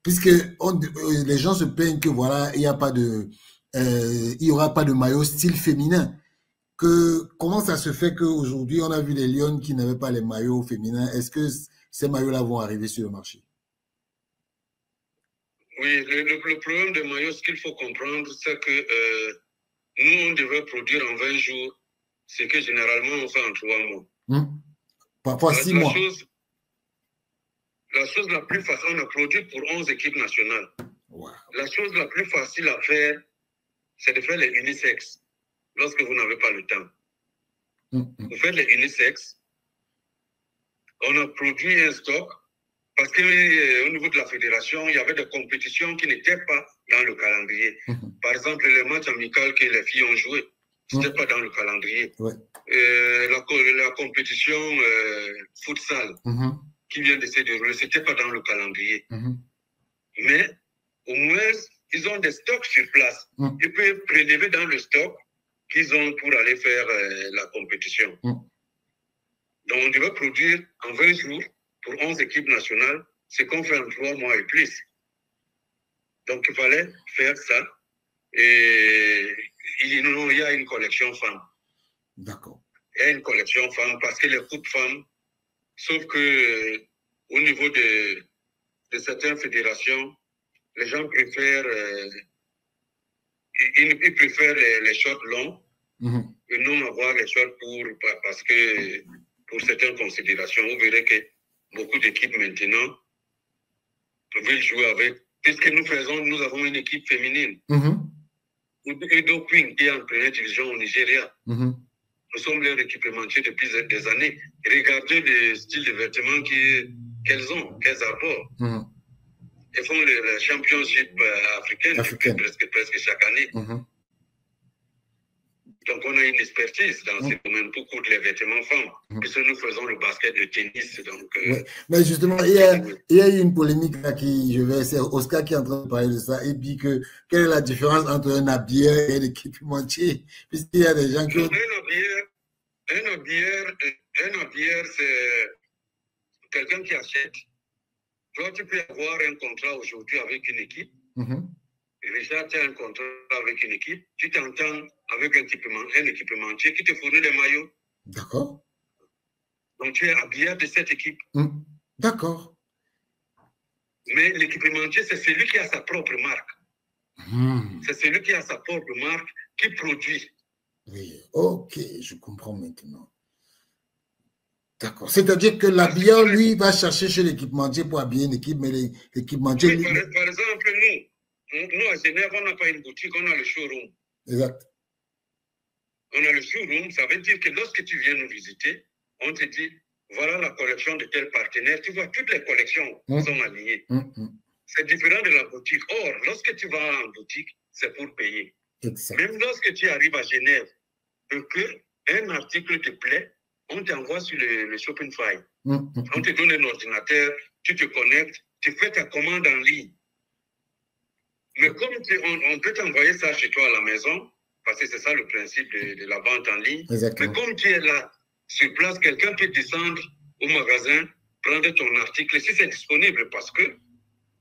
puisque les gens se plaignent que voilà, il y aura pas de maillot style féminin, comment ça se fait qu'aujourd'hui on a vu les Lions qui n'avaient pas les maillots féminins? Est-ce que ces maillots-là vont arriver sur le marché? Oui, le problème des maillots, ce qu'il faut comprendre, c'est que nous, on devrait produire en 20 jours ce que généralement on fait en 3 mois. Parfois 6 mois. La chose la plus facile, on a produit pour 11 équipes nationales. Wow. La chose la plus facile à faire, c'est de faire les unisexes lorsque vous n'avez pas le temps. Vous faites les unisexes. On a produit un stock parce qu'au niveau de la fédération, il y avait des compétitions qui n'étaient pas dans le calendrier. Par exemple, les matchs amicaux que les filles ont joués, ce n'était pas dans le calendrier. Ouais. La compétition futsal qui vient de se dérouler, ce n'était pas dans le calendrier. Mais au moins, ils ont des stocks sur place. Ils peuvent prélever dans le stock qu'ils ont pour aller faire la compétition. Donc, on devait produire en 20 jours pour 11 équipes nationales, ce qu'on fait en 3 mois et plus. Donc, il fallait faire ça. Et il y a une collection femmes. D'accord. Il y a une collection femmes parce que les coupes femmes, sauf que au niveau de certaines fédérations, les gens préfèrent, ils préfèrent les shorts longs et non avoir les shorts parce que pour certaines considérations, vous verrez que beaucoup d'équipes maintenant veulent jouer avec. Puisque nous avons une équipe féminine. Udo Queen qui est en première division au Nigeria. Nous sommes leur équipementiers depuis des années. Regardez le style de vêtements qu'elles arborent. Elles font le championship africain presque chaque année. Donc, on a une expertise dans ce domaine pour coudre les vêtements femmes, puisque nous faisons le basket, le tennis. Donc, ouais. Mais justement, il y a eu une polémique là c'est Oscar qui est en train de parler de ça, et puis quelle est la différence entre un habilleur et un équipementier, puisqu'il y a des gens qui... Un habilleur, c'est quelqu'un qui achète. Toi, tu peux avoir un contrat aujourd'hui avec une équipe. Déjà, tu as un contrat avec une équipe. Tu t'entends avec un équipementier qui te fournit les maillots. D'accord. Donc, tu es habilleur de cette équipe. D'accord. Mais l'équipementier, c'est celui qui a sa propre marque. C'est celui qui a sa propre marque qui produit. Oui, ok, je comprends maintenant. D'accord. C'est-à-dire que l'habilleur, lui, va chercher chez l'équipementier pour habiller une équipe, mais l'équipementier... Oui, par exemple, nous, à Genève, on n'a pas une boutique, on a le showroom. Exact. On a le showroom, ça veut dire que lorsque tu viens nous visiter, on te dit, voilà la collection de tel partenaire. Tu vois, toutes les collections sont alignées. C'est différent de la boutique. Or, lorsque tu vas en boutique, c'est pour payer. Exact. Même lorsque tu arrives à Genève, qu'un article te plaît, on t'envoie sur le Shopify. On te donne un ordinateur, tu te connectes, tu fais ta commande en ligne. Mais comme on peut t'envoyer ça chez toi à la maison, parce que c'est ça le principe de la vente en ligne. Exactement. Mais comme tu es là, sur place, quelqu'un peut descendre au magasin, prendre ton article, si c'est disponible, parce que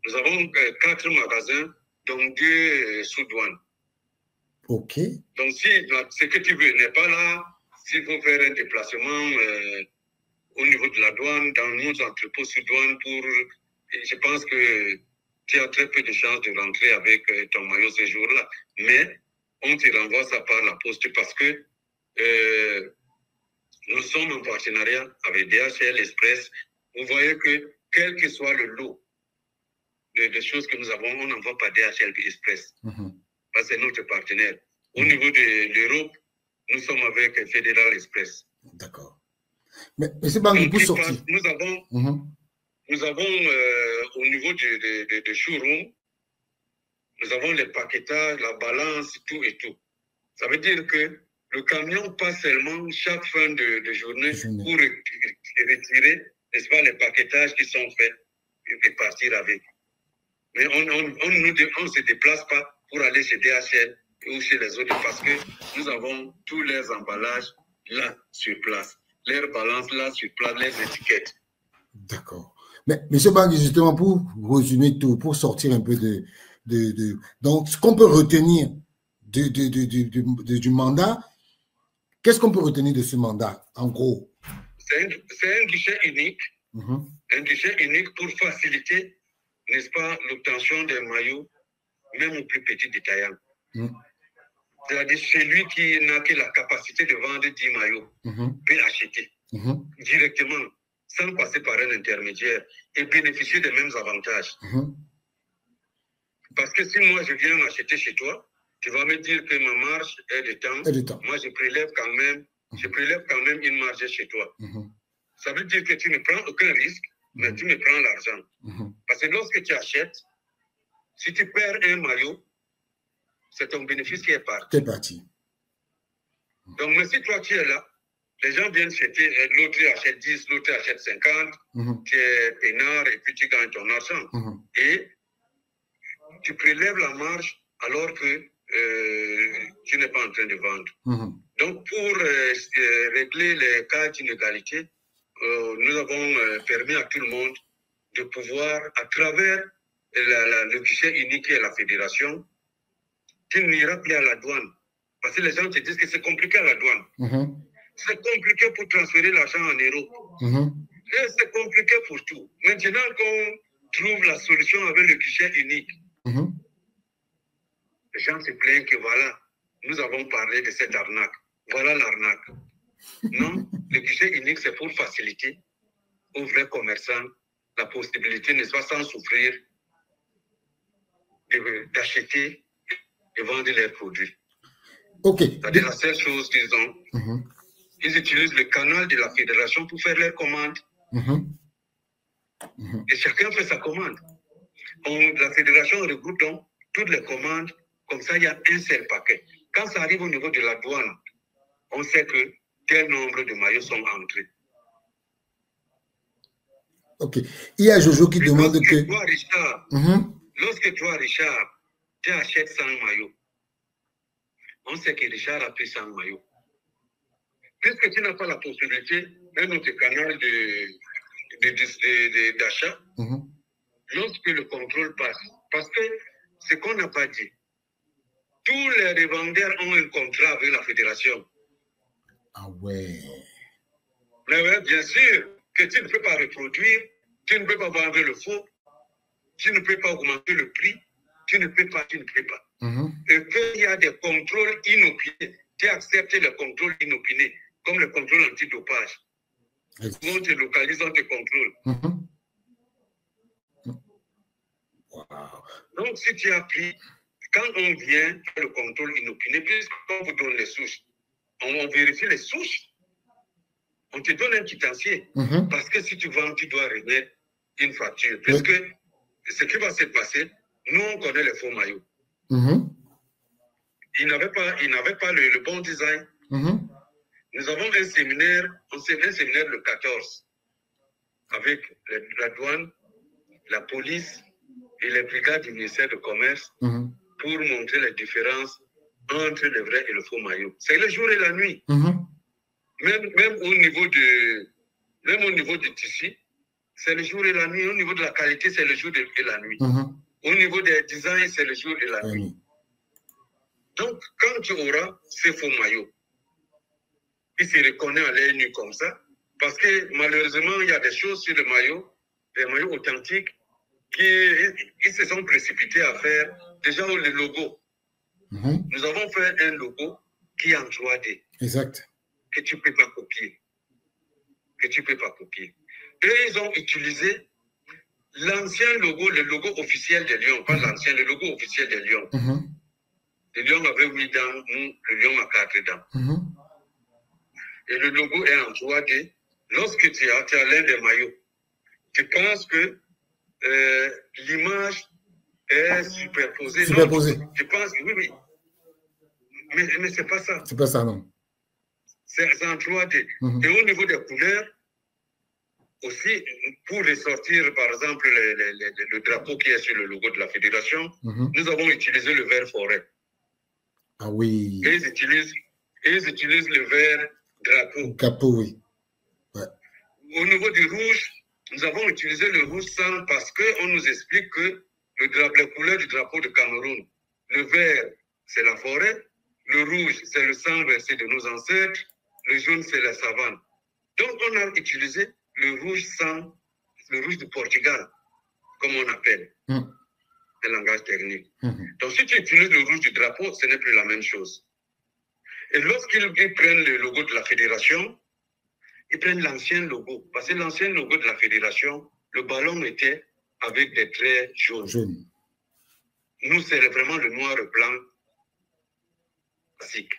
nous avons 4 magasins, donc 2 sous douane. OK. Donc, si ce que tu veux n'est pas là, s'il faut faire un déplacement au niveau de la douane, dans nos entrepôts sous douane, je pense que tu as très peu de chances de rentrer avec ton maillot ce jour-là. Mais on te renvoie ça par la poste parce que nous sommes en partenariat avec DHL Express. Vous voyez que quel que soit le lot des choses que nous avons, on n'envoie pas DHL Express. Parce que c'est notre partenaire. Au niveau de l'Europe, nous sommes avec Federal Express. D'accord. Mais c'est pas pour sortir. Nous avons nous avons au niveau de showroom, nous avons les paquetages, la balance, tout et tout. Ça veut dire que le camion passe seulement chaque fin de journée pour retirer, n'est-ce pas, les paquetages qui sont faits et partir avec. Mais on ne se déplace pas pour aller chez DHL ou chez les autres parce que nous avons tous les emballages là sur place, leurs balances là sur place, les étiquettes. D'accord. Mais M. Bangui, justement, pour résumer tout, pour sortir un peu donc, ce qu'on peut retenir du mandat, qu'est-ce qu'on peut retenir de ce mandat, en gros? C'est un guichet unique, un guichet unique pour faciliter, n'est-ce pas, l'obtention des maillots, même aux plus petits détaillants. C'est-à-dire celui qui n'a que la capacité de vendre 10 maillots peut acheter directement, sans passer par un intermédiaire et bénéficier des mêmes avantages. Parce que si moi je viens acheter chez toi, tu vas me dire que ma marge est de temps. Moi je prélève quand même une marge chez toi. Ça veut dire que tu ne prends aucun risque, mais tu me prends l'argent. Parce que lorsque tu achètes, si tu perds un maillot, c'est ton bénéfice qui est parti. C'est parti. Donc, mais si toi tu es là, les gens viennent acheter, l'autre achète 10, l'autre achète 50, tu es peinard et puis tu gagnes ton argent. Et tu prélèves la marge alors que tu n'es pas en train de vendre. Donc, pour régler les cas d'inégalité, nous avons permis à tout le monde de pouvoir, à travers le guichet unique et la fédération, qu'il n'ira plus à la douane. Parce que les gens te disent que c'est compliqué à la douane. C'est compliqué pour transférer l'argent en euros. Et c'est compliqué pour tout. Maintenant qu'on trouve la solution avec le guichet unique, les gens se plaignent que voilà, nous avons parlé de cette arnaque. Voilà l'arnaque. Non, le guichet unique, c'est pour faciliter aux vrais commerçants la possibilité, n'est-ce pas, sans souffrir, d'acheter et vendre leurs produits. C'est-à-dire la seule chose qu'ils ont, ils utilisent le canal de la fédération pour faire leurs commandes. Et chacun fait sa commande. La fédération regroupe donc toutes les commandes, comme ça il y a un seul paquet. Quand ça arrive au niveau de la douane, on sait que tel nombre de maillots sont entrés. Il y a Jojo qui demande que... Toi, Richard, lorsque toi, Richard, tu achètes 100 maillots, on sait que Richard a pris 100 maillots. Puisque tu n'as pas la possibilité, un autre canal d'achat, lorsque le contrôle passe, parce que ce qu'on n'a pas dit, tous les revendeurs ont un contrat avec la fédération. Ah ouais. Mais ouais, bien sûr que tu ne peux pas reproduire, tu ne peux pas vendre le faux, tu ne peux pas augmenter le prix, tu ne peux pas. Et qu'il y a des contrôles inopinés, tu acceptes les contrôles inopinés, comme le contrôle antidopage. On te localise, on te contrôle. Donc, si tu as pris, quand on vient faire le contrôle inopiné, puisqu'on vous donne les souches, on vérifie les souches, on te donne un quitancier. Parce que si tu vends, tu dois remettre une facture. Puisque ce qui va se passer, nous, on connaît les faux maillots. Ils n'avaient pas le bon design. Nous avons un séminaire le 14 avec la douane, la police et les brigades du ministère du Commerce pour montrer les différences entre le vrai et le faux maillot. C'est le jour et la nuit. Même au niveau du tissu, c'est le jour et la nuit. Au niveau de la qualité, c'est le jour et la nuit. Au niveau des designs, c'est le jour et la nuit. Donc, quand tu auras ces faux maillots, qui se reconnaissent à l'œil nu comme ça, parce que malheureusement, il y a des choses sur le maillot, des maillots authentiques, qui se sont précipités à faire déjà le logo. Nous avons fait un logo qui est en 3D. Exact. Que tu ne peux pas copier. Et ils ont utilisé l'ancien logo, le logo officiel des Lions, pas l'ancien, le logo officiel des Lions. Le lion avait 8 dents, nous, le lion a 4 dents. Et le logo est en 3D. Lorsque tu as l'un des maillots, je pense que l'image est superposée. Superposée. Non, je pense que oui. Mais ce n'est pas ça. C'est pas ça, non. C'est en 3D. Et au niveau des couleurs, aussi, pour ressortir, par exemple, le drapeau qui est sur le logo de la fédération, nous avons utilisé le vert forêt. Ah oui. Et ils utilisent le vert drapeau. Drapeau, oui. Ouais. Au niveau du rouge, nous avons utilisé le rouge sang parce qu'on nous explique que les couleurs du drapeau de Cameroun, le vert, c'est la forêt, le rouge, c'est le sang versé de nos ancêtres, le jaune, c'est la savane. Donc, on a utilisé le rouge sang, le rouge du Portugal, comme on appelle, le langage technique. Donc, si tu utilises le rouge du drapeau, ce n'est plus la même chose. Et lorsqu'ils prennent le logo de la fédération, ils prennent l'ancien logo. Parce que l'ancien logo de la fédération, le ballon était avec des traits jaunes. Nous, c'est vraiment le noir et blanc classique.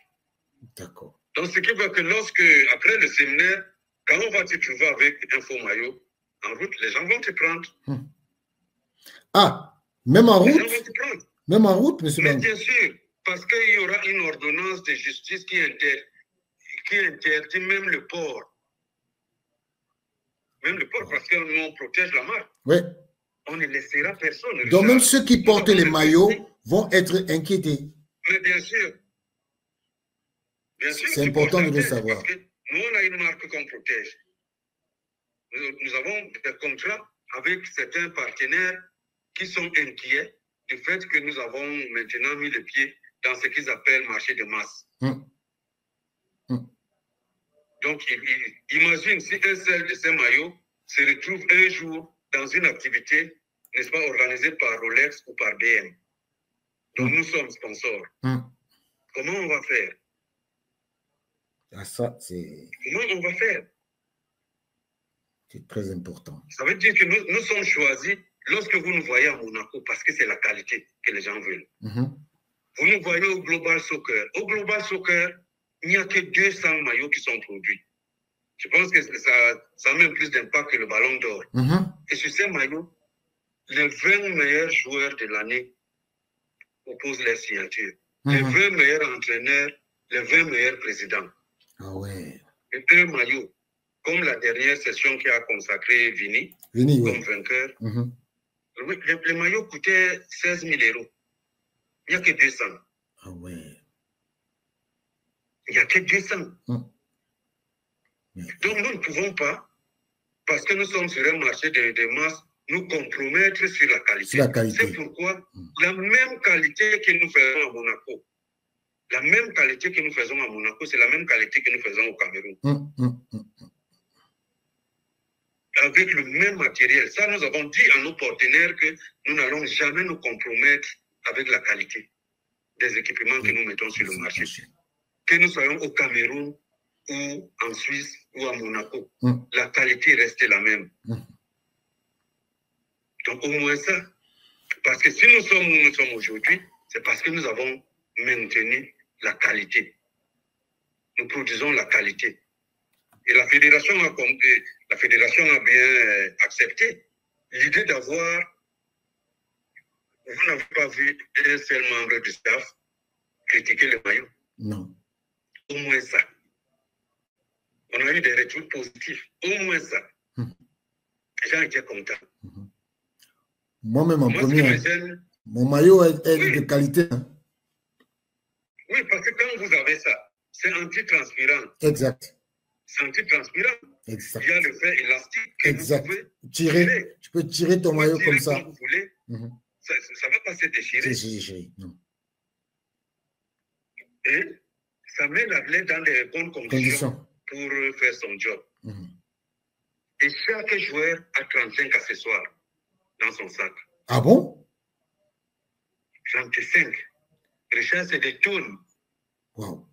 D'accord. Donc, ce qui veut que après le séminaire, quand on va te trouver avec un faux maillot, en route, les gens vont te prendre. Ah, même en route? Les gens vont te prendre. Même en route, monsieur Mais bien sûr, parce qu'il y aura une ordonnance de justice qui interdit même le port. Même le port, parce qu'on protège la marque. Oui. On ne laissera personne. Donc, même ceux qui portent les maillots vont être inquiétés. Mais bien sûr. C'est important de le savoir. Parce que nous, on a une marque qu'on protège. Nous avons des contrats avec certains partenaires qui sont inquiets du fait que nous avons maintenant mis le pied dans ce qu'ils appellent marché de masse. Donc, imagine si un seul de ces maillots se retrouve un jour dans une activité, n'est-ce pas, organisée par Rolex ou par BM. Donc, nous sommes sponsors. Comment on va faire? Ah, ça, c'est... Comment on va faire? C'est très important. Ça veut dire que nous sommes choisis lorsque vous nous voyez à Monaco, parce que c'est la qualité que les gens veulent. Vous nous voyez au Global Soccer. Au Global Soccer, il n'y a que 200 maillots qui sont produits. Je pense que ça a même plus d'impact que le ballon d'or. Et sur ces maillots, les 20 meilleurs joueurs de l'année proposent leur signature. Les 20 meilleurs entraîneurs, les 20 meilleurs présidents. Ah ouais. Et 2 maillots, comme la dernière session qui a consacré Vini comme vainqueur. Les maillots coûtaient 16 000 €. Il n'y a que 200. Ah ouais. Il n'y a que 200. Donc, nous ne pouvons pas, parce que nous sommes sur un marché de masse, nous compromettre sur la qualité. C'est pourquoi la même qualité que nous faisons à Monaco, c'est la même qualité que nous faisons au Cameroun. Avec le même matériel. Ça, nous avons dit à nos partenaires que nous n'allons jamais nous compromettre avec la qualité des équipements que nous mettons sur le marché. Que nous soyons au Cameroun ou en Suisse ou à Monaco, la qualité reste la même. Donc au moins ça, parce que si nous sommes où nous sommes aujourd'hui, c'est parce que nous avons maintenu la qualité. Nous produisons la qualité. Et la fédération a bien accepté l'idée d'avoir, vous n'avez pas vu un seul membre du staff critiquer le maillot. Non. Au moins ça. On a eu des retours positifs. Au moins ça. Les gens étaient contents. Moi-même en premier, mon maillot est de qualité. Oui, parce que quand vous avez ça, c'est anti-transpirant. Exact. C'est anti-transpirant. Exact. Il y a le fer élastique que vous pouvez tirer. Tu peux tirer ton maillot comme ça. Comme vous voulez. Ça ne va pas se déchirer. Non. Et ça met l'athlète dans les bonnes conditions pour faire son job. Et chaque joueur a 35 accessoires dans son sac. Ah bon? 35. Richard, c'est des tonnes. Wow.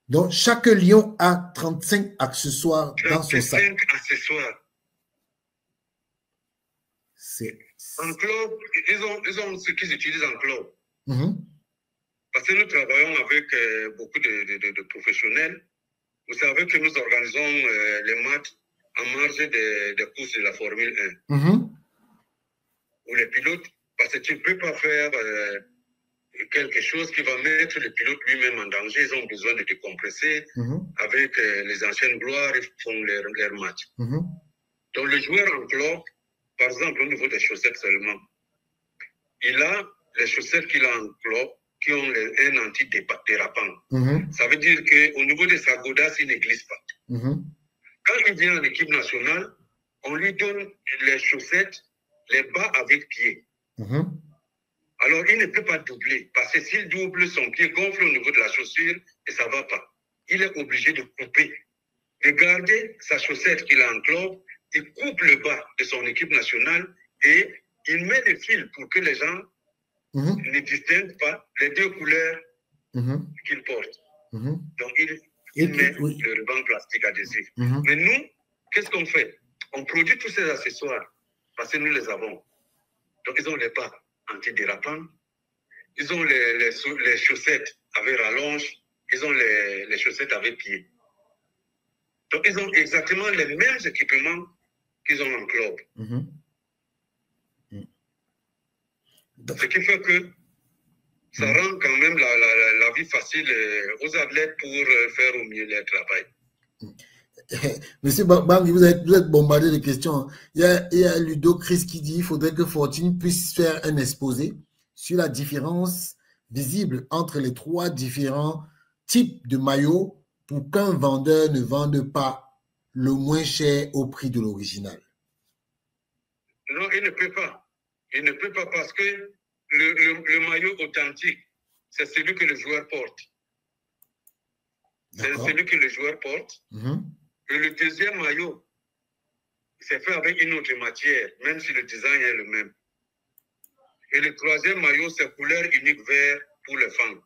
Donc, chaque lion a 35 accessoires dans son sac. 35 accessoires. En club, ils ont ce qu'ils utilisent en club. Parce que nous travaillons avec beaucoup de professionnels. Vous savez que nous organisons les matchs en marge des courses de la Formule 1. Où les pilotes, parce que tu ne peux pas faire quelque chose qui va mettre le pilote lui-même en danger. Ils ont besoin de décompresser. Avec les anciennes gloires, ils font leur match. Donc le joueur en club, par exemple au niveau des chaussettes seulement, il a les chaussettes qu'il a en club qui ont un antidérapant. Ça veut dire qu'au niveau de sa godasse, il ne glisse pas. Quand il vient en équipe nationale, on lui donne les chaussettes, les bas avec pied. Alors, il ne peut pas doubler, parce que s'il double, son pied gonfle au niveau de la chaussure et ça ne va pas. Il est obligé de couper, de garder sa chaussette qu'il a en club, il coupe le bas de son équipe nationale et il met le fil pour que les gens ne distinguent pas les deux couleurs qu'il porte. Donc, il met le ruban plastique adhésif. Mais nous, qu'est-ce qu'on fait? On produit tous ces accessoires parce que nous les avons. Donc, ils ont les bas antidérapants, ils ont les chaussettes avec rallonge, ils ont les chaussettes avec pied. Donc, ils ont exactement les mêmes équipements qu'ils ont en club. Ce qui fait que ça rend quand même la vie facile aux athlètes pour faire au mieux leur travail. Monsieur Bangui, vous êtes bombardé de questions. Il y a Ludo Chris qui dit qu'il faudrait que Fortune puisse faire un exposé sur la différence visible entre les 3 différents types de maillots pour qu'un vendeur ne vende pas le moins cher au prix de l'original. Non, il ne peut pas. Il ne peut pas parce que le maillot authentique, c'est celui que le joueur porte. C'est celui que le joueur porte. Et le deuxième maillot, c'est fait avec une autre matière, même si le design est le même. Et le troisième maillot, c'est couleur unique vert pour les femmes.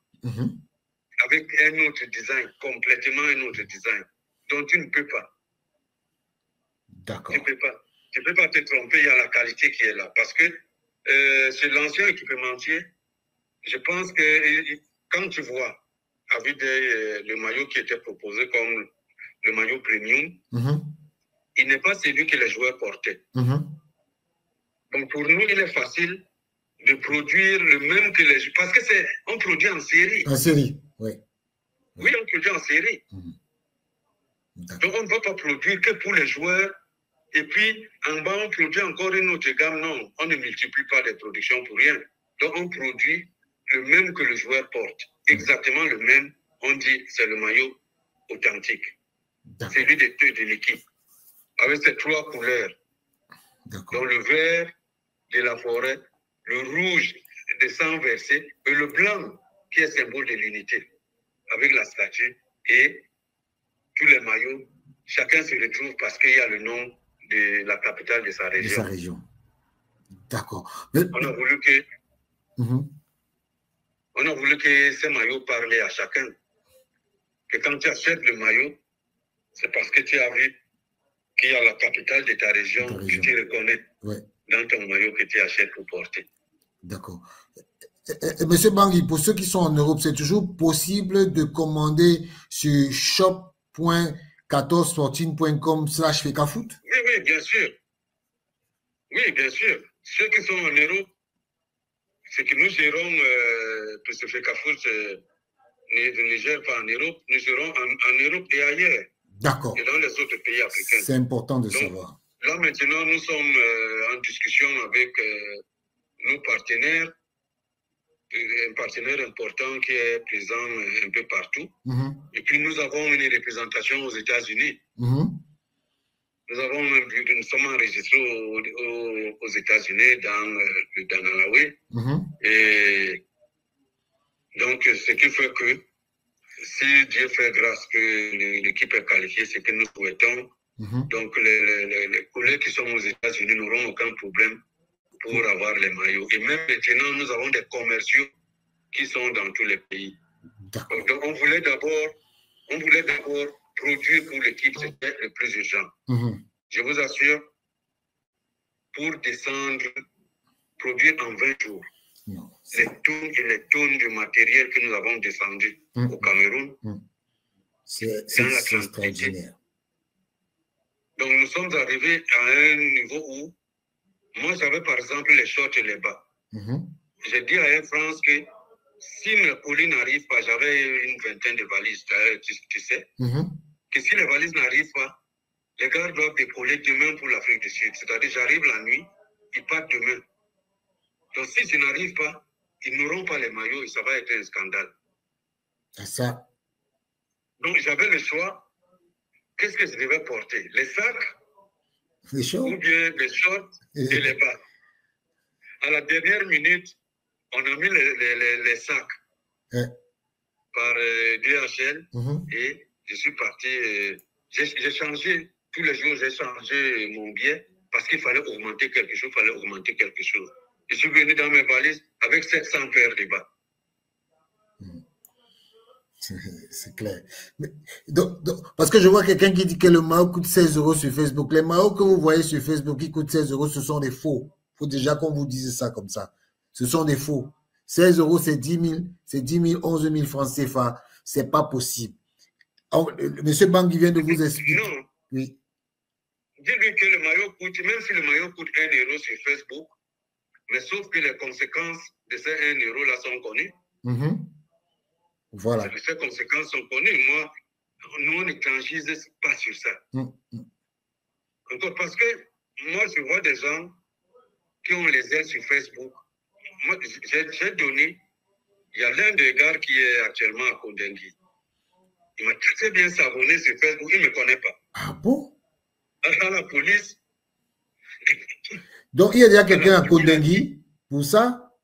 Avec un autre design, complètement un autre design. Donc tu ne peux pas. D'accord. Tu ne peux pas. Tu ne peux pas te tromper, il y a la qualité qui est là. Parce que c'est l'ancien équipementier. Je pense que quand tu vois, avec le maillot qui était proposé comme le maillot premium, il n'est pas celui que les joueurs portaient. Donc pour nous, il est facile de produire le même que les joueurs. Parce que on produit en série. En série, oui. Oui, on produit en série. Donc on ne va pas produire que pour les joueurs. Et puis, en bas, on produit encore une autre gamme. Non, on ne multiplie pas les productions pour rien. Donc on produit le même que le joueur porte. Exactement le même. On dit c'est le maillot authentique. Celui de l'équipe. Avec ces 3 couleurs. Donc le vert de la forêt, le rouge de sang versé et le blanc qui est symbole de l'unité. Avec la statue et tous les maillots, chacun se retrouve parce qu'il y a le nom de la capitale de sa région. De sa région. D'accord. On a voulu que on a voulu que ces maillots parlent à chacun. Que quand tu achètes le maillot, c'est parce que tu as vu qu'il y a la capitale de ta région, que tu reconnais dans ton maillot que tu achètes pour porter. D'accord. Monsieur Bangui, pour ceux qui sont en Europe, c'est toujours possible de commander sur shop.1414.com/fecafoot? Oui, bien sûr. Oui, bien sûr. Ceux qui sont en Europe, c'est que nous gérons, pour ce Fecafoot, ne gère pas en Europe, nous gérons en Europe et ailleurs. D'accord. Et dans les autres pays africains. C'est important de savoir. Là, maintenant, nous sommes en discussion avec nos partenaires, un partenaire important qui est présent un peu partout. Et puis, nous avons une représentation aux États-Unis. Nous sommes enregistrés aux États-Unis, dans le Danalawe. Et donc, ce qui fait que si Dieu fait grâce que l'équipe est qualifiée, c'est que nous souhaitons. Donc, les collègues qui sont aux États-Unis n'auront aucun problème pour avoir les maillots. Et même maintenant, nous avons des commerciaux qui sont dans tous les pays. Donc, on voulait d'abord produire pour l'équipe, c'était le plus urgent. Je vous assure, pour descendre, produire en 20 jours, les tonnes et les tonnes de matériel que nous avons descendu au Cameroun, c'est extraordinaire. Donc, nous sommes arrivés à un niveau où, moi, j'avais par exemple les shorts et les bas. J'ai dit à Air France que si mes colis n'arrivent pas, j'avais une vingtaine de valises, tu sais, que si les valises n'arrivent pas, les gars doivent décoller demain pour l'Afrique du Sud. C'est-à-dire, j'arrive la nuit, ils partent demain. Donc, si je n'arrive pas, ils n'auront pas les maillots et ça va être un scandale. C'est ça. Donc, j'avais le choix. Qu'est-ce que je devais porter? Les sacs ou bien les shorts et les bas. À la dernière minute, on a mis les sacs par DHL et je suis parti. J'ai changé, tous les jours, j'ai changé mon billet parce qu'il fallait augmenter quelque chose, Je suis venu dans mes valises avec 700 paires de bas. C'est clair. Mais, parce que je vois quelqu'un qui dit que le maillot coûte 16 € sur Facebook. Les maillots que vous voyez sur Facebook qui coûtent 16 €, ce sont des faux. Il faut déjà qu'on vous dise ça comme ça. Ce sont des faux. 16 €, c'est 10 000, 11 000 francs CFA. C'est pas possible. Alors, Monsieur Bangui vient de vous expliquer. Non. Oui. Dis-lui que le maillot coûte, même si le maillot coûte 1 € sur Facebook, mais sauf que les conséquences de ces 1 € là sont connues. Voilà. Ces conséquences sont connues. Moi, nous, on ne tranchise pas sur ça. Encore parce que moi, je vois des gens qui ont les ailes sur Facebook. Moi, j'ai donné, il y a l'un des gars qui est actuellement à Kondengui. Il m'a très bien savonné sur Facebook, il ne me connaît pas. Ah bon? À la police. Donc, il y a déjà quelqu'un à Kondengui pour ça?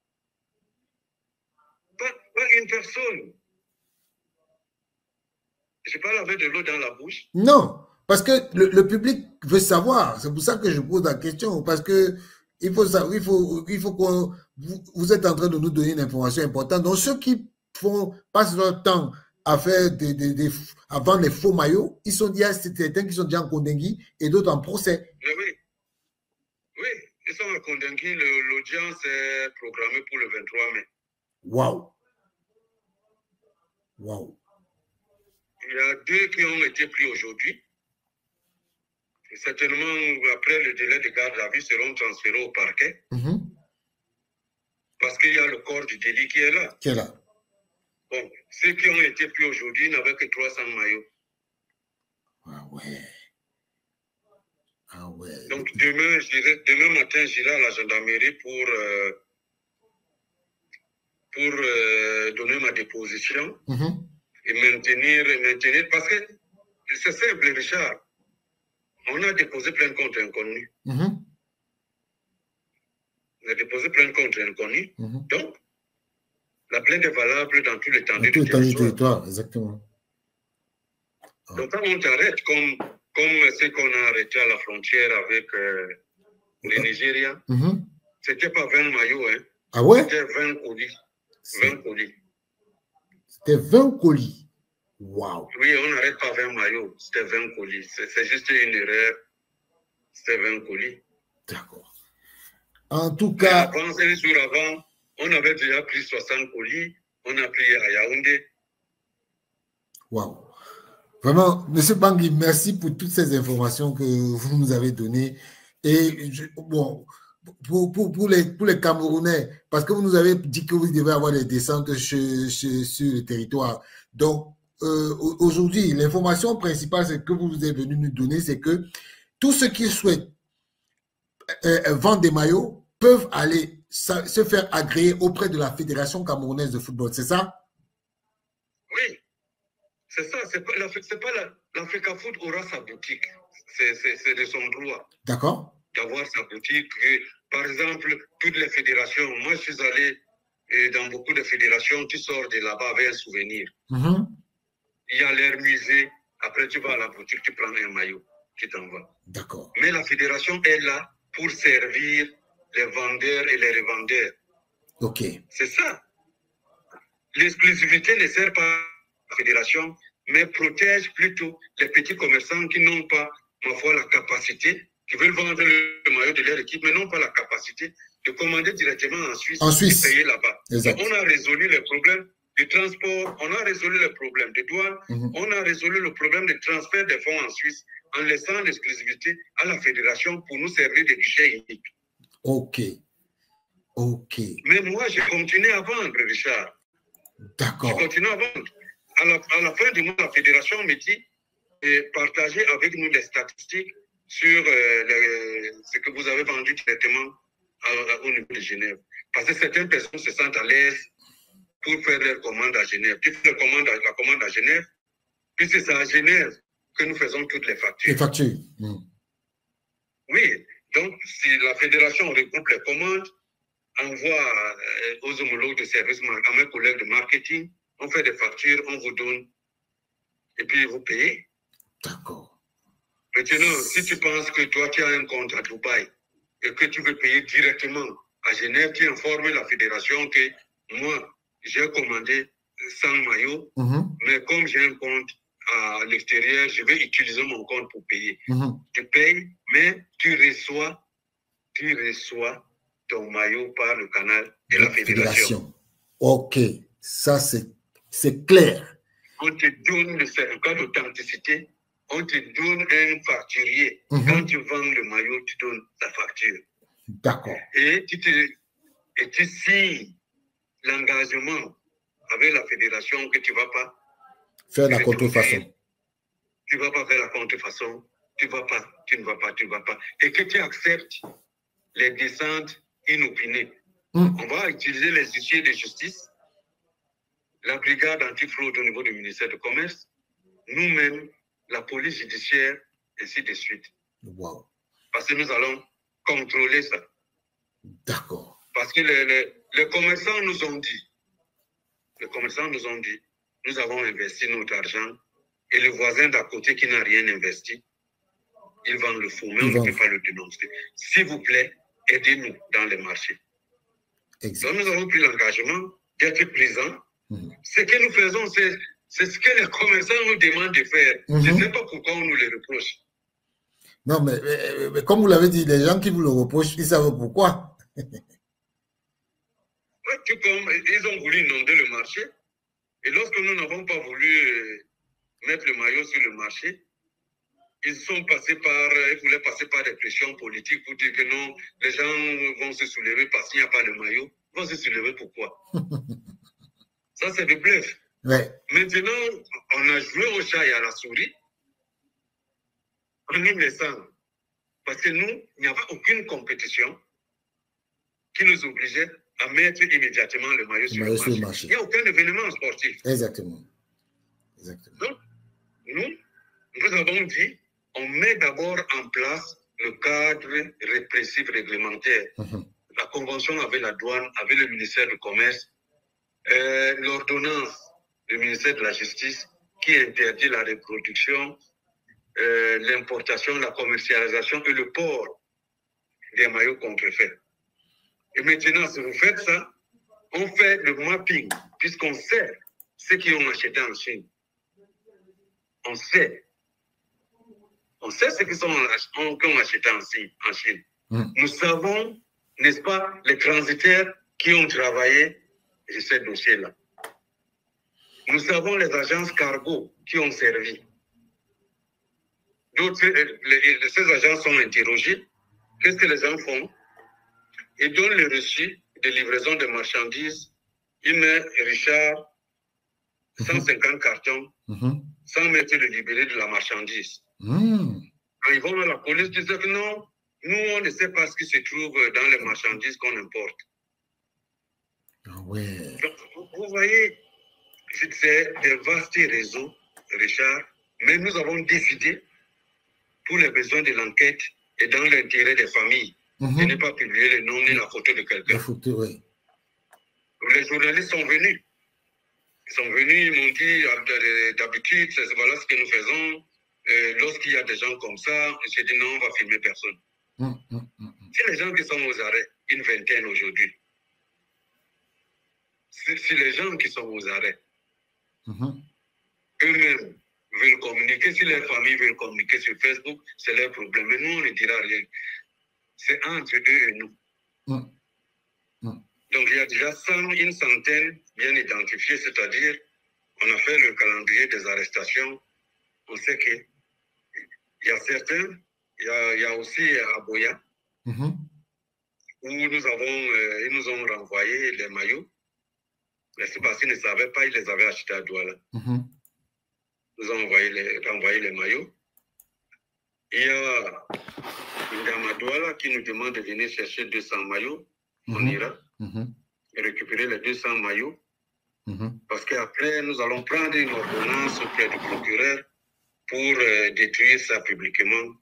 Pas une personne. Je parle avec de l'eau dans la bouche. Non, parce que le public veut savoir. C'est pour ça que je pose la question. Parce que il faut savoir, il faut qu'on. Vous êtes en train de nous donner une information importante. Donc, ceux qui passent leur temps à faire à vendre les faux maillots, ils sont déjà, certains qui sont déjà en Kondengui et d'autres en procès. Oui, ils sont en Kondengui. L'audience est programmée pour le 23 mai. Waouh. Il y a 2 qui ont été pris aujourd'hui. Certainement, après le délai de garde à vue, seront transférés au parquet. Parce qu'il y a le corps du délit qui est là. Bon, ceux qui ont été pris aujourd'hui n'avaient que 300 maillots. Ah ouais. Donc, demain matin, j'irai à la gendarmerie pour donner ma déposition. Et maintenir, parce que c'est simple, Richard. On a déposé plainte contre inconnu. On a déposé plainte contre inconnu. Donc, la plainte est valable dans tout l'étendue du territoire. Exactement. Donc, quand on t'arrête, comme ce qu'on a arrêté à la frontière avec le Nigeria, c'était pas 20 maillots. Hein. Ah ouais? C'était 20 colis. 20 colis. C'était 20 colis. Wow. Oui, on n'arrête pas 20 maillots. C'était 20 colis. C'est juste une erreur. C'était 20 colis. D'accord. En tout cas. Avant, un jour avant, on avait déjà pris 60 colis. On a pris à Yaoundé. Wow. Vraiment, M. Bangui, merci pour toutes ces informations que vous nous avez données. Et bon, pour les Camerounais, parce que vous nous avez dit que vous devez avoir des descentes sur le territoire. Donc, aujourd'hui, l'information principale que vous êtes venu nous donner, c'est que tous ceux qui souhaitent vendre des maillots peuvent aller se faire agréer auprès de la Fédération camerounaise de football, c'est ça? Oui, c'est ça. C'est pas l'Africa Foot aura sa boutique. C'est de son droit. D'accord. D'avoir sa boutique. Par exemple, toutes les fédérations, moi je suis allé dans beaucoup de fédérations, tu sors de là-bas avec un souvenir. Il y a leur musée, après tu vas à la boutique, tu prends un maillot, tu t'en vas. D'accord. Mais la fédération est là pour servir les vendeurs et les revendeurs. Ok. C'est ça. L'exclusivité ne sert pas à la fédération, mais protège plutôt les petits commerçants qui n'ont pas, ma foi, la capacité, qui veulent vendre le maillot de leur équipe, mais n'ont pas la capacité de commander directement en Suisse et payer là-bas. On a résolu les problèmes de transport, on a résolu le problème de douane, on a résolu le problème de transfert des fonds en Suisse en laissant l'exclusivité à la fédération pour nous servir de guichet unique. Ok. Ok. Mais moi, j'ai continué à vendre, Richard. D'accord. Je continue à vendre. À la fin du mois, la fédération me dit partagez avec nous les statistiques sur ce que vous avez vendu directement au niveau de Genève. Parce que certaines personnes se sentent à l'aise pour faire leurs commandes à Genève. Tu fais la commande à Genève, puis c'est à Genève que nous faisons toutes les factures. Les factures. Oui, donc si la fédération regroupe les commandes, envoie aux homologues de services, à mes collègues de marketing, on fait des factures, on vous donne, et puis vous payez. D'accord. Maintenant, si tu penses que toi, tu as un compte à Dubaï et que tu veux payer directement à Genève, tu informes la fédération que moi, j'ai commandé 100 maillots, mais comme j'ai un compte à l'extérieur, je vais utiliser mon compte pour payer. Tu payes, mais tu reçois ton maillot par le canal de la fédération. Ok, ça c'est clair. On te donne le certificat d'authenticité, on te donne un facturier. Quand tu vends le maillot, tu donnes ta facture. D'accord. Et tu signes l'engagement avec la fédération que tu ne vas pas faire la contrefaçon. Tu ne vas pas faire la contrefaçon. Tu ne vas pas. Et que tu acceptes les descentes inopinées. On va utiliser les huissiers de justice, la brigade antifraude au niveau du ministère du Commerce, nous-mêmes, la police judiciaire, ainsi de suite. Wow. Parce que nous allons contrôler ça. D'accord. Parce que les commerçants nous ont dit, nous avons investi notre argent et le voisin d'à côté qui n'a rien investi, il vend le faux, mais on ne peut pas le dénoncer. S'il vous plaît, aidez-nous dans les marchés. Exact. Donc nous avons pris l'engagement d'être présents. Ce que nous faisons, c'est ce que les commerçants nous demandent de faire. Je ne sais pas pourquoi on nous le reproche. Non, mais comme vous l'avez dit, les gens qui vous le reprochent, ils savent pourquoi. Tout comme ils ont voulu inonder le marché. Et lorsque nous n'avons pas voulu mettre le maillot sur le marché, ils voulaient passer par des pressions politiques pour dire que non, les gens vont se soulever parce qu'il n'y a pas le maillot. Ils vont se soulever pourquoi? Ça, c'est du bluff. Ouais. Maintenant, on a joué au chat et à la souris en nous laissant. Parce que nous, il n'y avait aucune compétition qui nous obligeait à mettre immédiatement le maillot sur le marché. Il n'y a aucun événement sportif. Exactement. Donc, nous avons dit, on met d'abord en place le cadre répressif réglementaire. La convention avec la douane, avec le ministère du Commerce, l'ordonnance du ministère de la Justice qui interdit la reproduction, l'importation, la commercialisation et le port des maillots contrefaits. Et maintenant, si vous faites ça, on fait le mapping, puisqu'on sait ceux qui ont acheté en Chine. On sait ceux qui ont acheté en Chine. Nous savons, n'est-ce pas, les transitaires qui ont travaillé sur ce dossier-là. Nous savons les agences cargo qui ont servi. Ces agents sont interrogés. Qu'est-ce que les gens font? Ils donnent le reçu de livraison de marchandises. Ils mettent, Richard, 150 cartons, sans mettre le libellé de la marchandise. Quand ils vont à la police, ils disent que non, nous, on ne sait pas ce qui se trouve dans les marchandises qu'on importe. Ah ouais. Donc, vous voyez, c'est des vastes réseaux, Richard, mais nous avons décidé, pour les besoins de l'enquête et dans l'intérêt des familles, de ne pas publier le nom ni la photo de quelqu'un. La photo, oui. Les journalistes sont venus. Ils sont venus, ils m'ont dit, d'habitude, voilà ce que nous faisons. Lorsqu'il y a des gens comme ça, j'ai dit non, on va filmer personne. C'est les gens qui sont aux arrêts, une vingtaine aujourd'hui. Si les gens qui sont aux arrêts, eux-mêmes veulent communiquer, si les familles veulent communiquer sur Facebook, c'est leur problème. Mais nous, on ne dira rien. C'est entre eux et nous. Donc, il y a déjà une centaine bien identifiées, c'est-à-dire, on a fait le calendrier des arrestations. On sait qu'il y a certains, il y a aussi à Boya, où ils nous ont renvoyé les maillots. Mais c'est parce qu'ils ne savaient pas, ils les avaient achetés à Douala. Ils nous ont renvoyé les maillots. Il y a une dame à Douala qui nous demande de venir chercher 200 maillots. On ira et récupérer les 200 maillots. Parce qu'après, nous allons prendre une ordonnance auprès du procureur pour détruire ça publiquement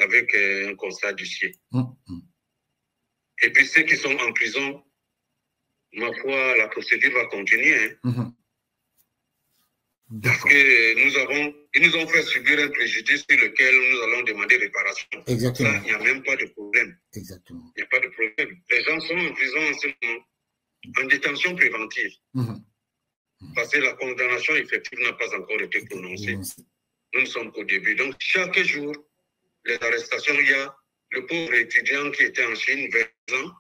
avec un constat d'huissier. Et puis ceux qui sont en prison, ma foi, la procédure va continuer. Parce qu'ils nous ont fait subir un préjudice sur lequel nous allons demander réparation. Exactement. Ça, il n'y a même pas de problème. Exactement. Il n'y a pas de problème. Les gens sont en prison en ce moment, en détention préventive. Parce que la condamnation effective n'a pas encore été prononcée. Nous ne sommes qu'au début. Donc, chaque jour, les arrestations, il y a le pauvre étudiant qui était en Chine, 20 ans,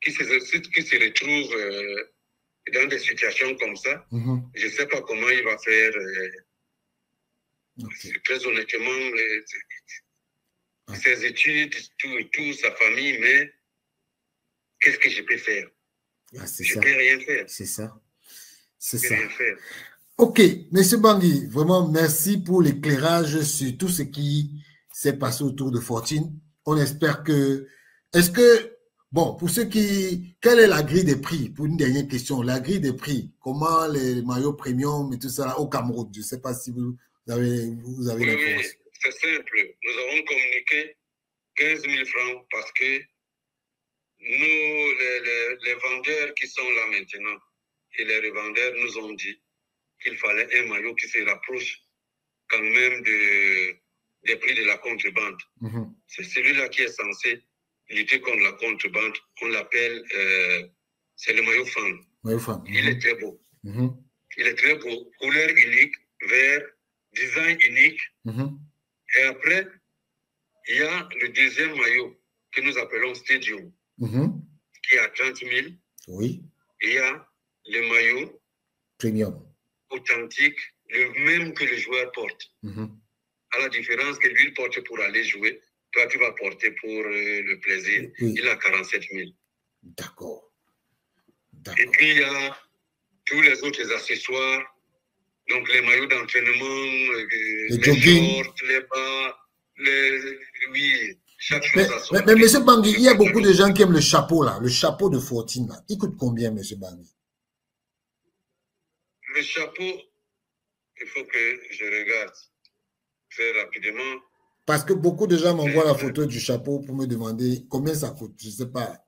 qui se retrouve dans des situations comme ça. Je ne sais pas comment il va faire. Très honnêtement, ses études, tout, sa famille, mais qu'est-ce que je peux faire? Je ne peux rien faire. C'est ça. C'est ça. Ok, M. Bangui, vraiment merci pour l'éclairage sur tout ce qui s'est passé autour de Fortine. On espère que... Est-ce que... Bon, pour ceux qui... Quelle est la grille des prix? Pour une dernière question, la grille des prix. Comment les maillots premium et tout ça au Cameroun? Je ne sais pas si vous avez l'information. Oui, c'est simple. Nous avons communiqué 15 000 francs parce que nous, les vendeurs qui sont là maintenant et les revendeurs nous ont dit qu'il fallait un maillot qui se rapproche quand même des prix de la contrebande. C'est celui-là qui est censé lutter contre la contrebande. On l'appelle, c'est le maillot femme. Il est très beau. Il est très beau. Couleur unique, vert, design unique. Et après, il y a le deuxième maillot que nous appelons Stadium, qui est à 30 000. Oui. Et il y a le maillot premium, authentique, le même que le joueur porte. À la différence que lui porte pour aller jouer, toi tu vas porter pour le plaisir. Il a 47 000. D'accord. Et puis il y a tous les autres accessoires, donc les maillots d'entraînement, les shorts, les bas, oui, chaque chose à son. Mais M. Bangui, il y a beaucoup de gens qui aiment le chapeau là, le chapeau de Fortine là. Il coûte combien, M. Bangui? Le chapeau, il faut que je regarde très rapidement. Parce que beaucoup de gens m'envoient la photo du chapeau pour me demander combien ça coûte. Je ne sais pas.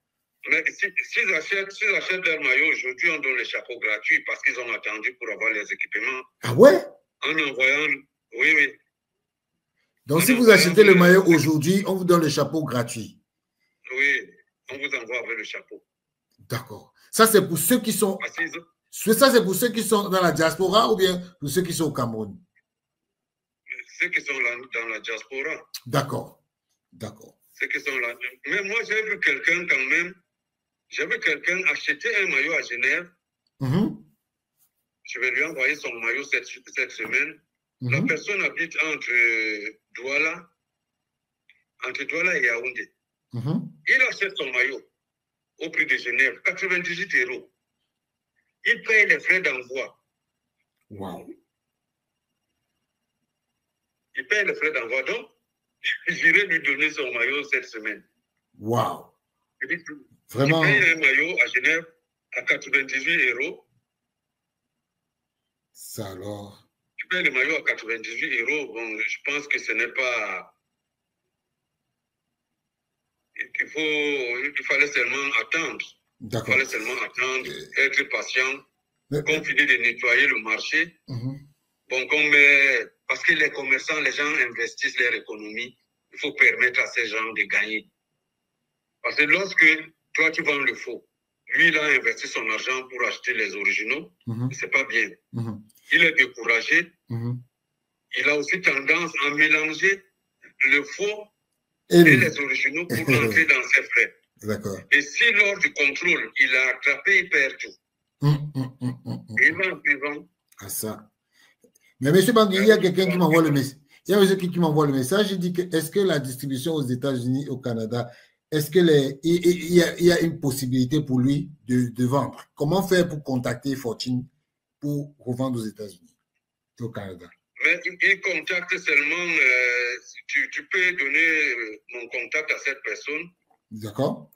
Mais s'ils achètent leur maillot aujourd'hui, on donne les chapeaux gratuits parce qu'ils ont attendu pour avoir les équipements. Ah ouais? En envoyant, oui. Donc si vous achetez le maillot aujourd'hui, on vous donne le chapeau gratuit. Oui, on vous envoie avec le chapeau. D'accord. Ça, c'est pour ceux qui sont... Ça, c'est pour ceux qui sont dans la diaspora ou bien pour ceux qui sont au Cameroun? Ceux qui sont là, dans la diaspora. D'accord. Ceux qui sont là. Mais moi, j'ai vu quelqu'un quand même. J'ai vu quelqu'un acheter un maillot à Genève. Je vais lui envoyer son maillot cette semaine. La personne habite entre Douala et Yaoundé. Il achète son maillot au prix de Genève, 98 €. Il paye les frais d'envoi. Wow. Il paye les frais d'envoi. Donc, j'irai lui donner son maillot cette semaine. Wow. Vraiment. Il paye un maillot à Genève à 98 €. Ça alors. Tu payes le maillot à 98 €. Bon, je pense que ce n'est pas... Il fallait seulement attendre. D'accord. Il fallait seulement attendre, être patient, continuer de nettoyer le marché. Bon, parce que les commerçants, les gens investissent leur économie, il faut permettre à ces gens de gagner. Parce que lorsque toi, tu vends le faux, lui, il a investi son argent pour acheter les originaux, c'est pas bien. Il est découragé. Il a aussi tendance à mélanger le faux et les originaux pour entrer dans ses frais. D'accord. Et si lors du contrôle, il a attrapé, il perd tout. Il va en prison. Ah ça. Mais M. Bangui, il y a quelqu'un qui m'envoie le message. Il y a monsieur qui m'envoie le message. Il dit que est-ce que la distribution aux États-Unis, au Canada, est-ce que il y a une possibilité pour lui de vendre? Comment faire pour contacter Fortune pour revendre aux États-Unis et au Canada? Mais il contacte seulement, tu peux donner mon contact à cette personne. D'accord.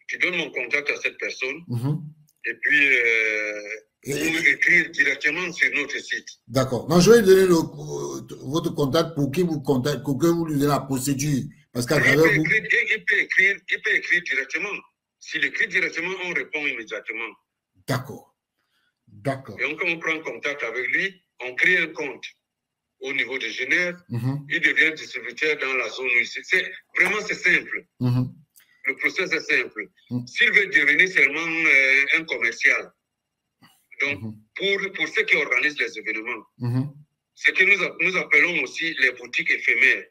Tu donnes mon contact à cette personne. Et puis, vous écrire directement sur notre site. D'accord. Donc, je vais donner votre contact pour qu'il vous contacte, pour que vous lui donnez la procédure. Parce qu'à travers vous... Il peut écrire directement. S'il écrit directement, on répond immédiatement. D'accord. D'accord. Et quand on prend contact avec lui, on crée un compte au niveau de Genève. Il devient distributeur dans la zone où il est. Vraiment, c'est simple. Le process est simple. S'il veut devenir seulement un commercial, donc pour ceux qui organisent les événements, ce que nous appelons aussi les boutiques éphémères.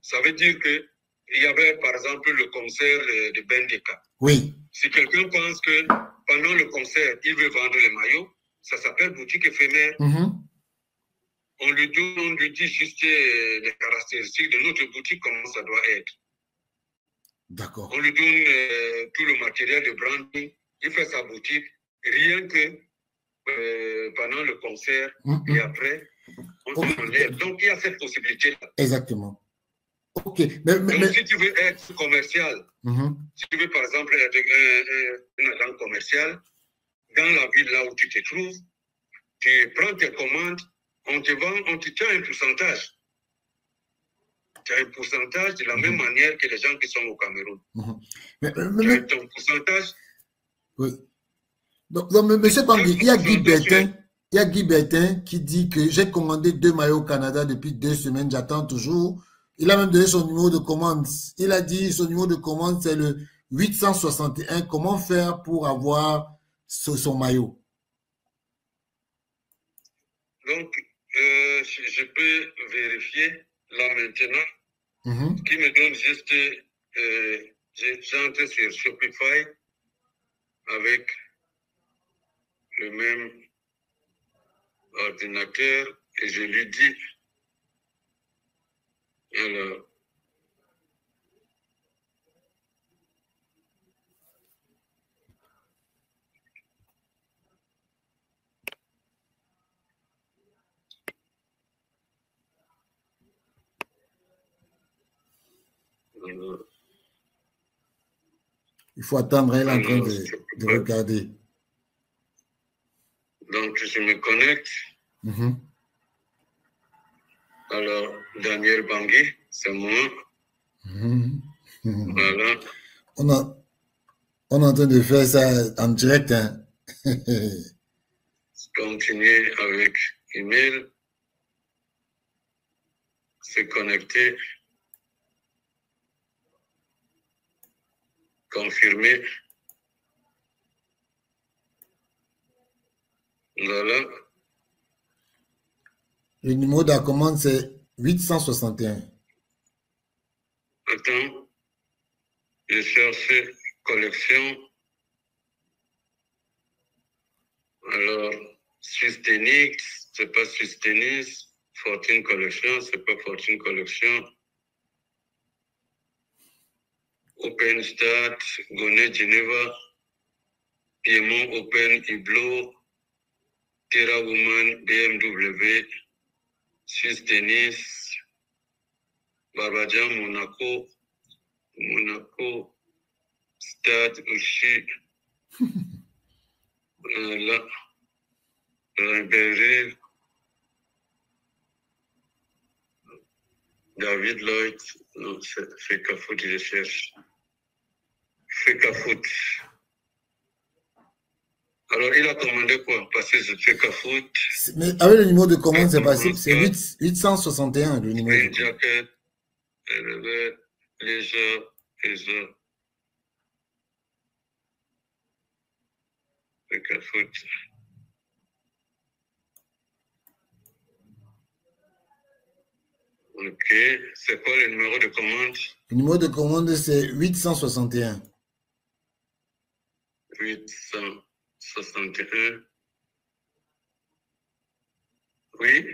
Ça veut dire qu'il y avait par exemple le concert de Bendika. Oui. Si quelqu'un pense que pendant le concert, il veut vendre les maillots, ça s'appelle boutique éphémère. On lui dit juste les caractéristiques de notre boutique, comment ça doit être. D'accord. On lui donne tout le matériel de branding, il fait sa boutique, rien que pendant le concert et après, on enlève. Donc, il y a cette possibilité-là. Exactement. Ok. Donc, si tu veux être commercial, si tu veux par exemple être un agent commercial, dans la ville là où tu te trouves, tu prends tes commandes, on te vend, on te tient un pourcentage. Tu as un pourcentage de la même manière que les gens qui sont au Cameroun. Tu as ton pourcentage. Oui. Donc M. Bangui, il y a Guy Bertin qui dit que j'ai commandé 2 maillots au Canada depuis 2 semaines, j'attends toujours. Il a même donné son numéro de commande. Il a dit son numéro de commande, c'est le 861. Comment faire pour avoir son maillot? Donc, je peux vérifier là maintenant. Ce qui me donne juste, j'entre sur Shopify avec le même ordinateur et je lui dis, alors, il faut attendre, elle est en train de regarder. Donc, je me connecte. Alors, Daniel Bangui, c'est moi. Voilà. On est en train de faire ça en direct. Hein? Continuer avec email. Se connecter. Confirmer. Voilà. Le numéro de la commande, c'est 861. Attends. Je cherche collection. Alors, Sustenix, c'est pas Sustenix. Fortune Collection, c'est pas Fortune Collection. Open Start, Gonnet Geneva, Piedmont Open Iblo, Terra Woman, BMW, Swiss Tennis, Barbadian Monaco, Stade Uchi, là, Berger, David Lloyd, non, c'est Fekafoot, je cherche. Fekafoot. Alors, il a commandé quoi? Parce que je fais Fekafoot. Mais avec le numéro de commande, c'est possible. C'est 861, le numéro de commande. Jacket, les heures. Fekafoot. Ok. C'est quoi le numéro de commande? Le numéro de commande, c'est 861. 861. Oui.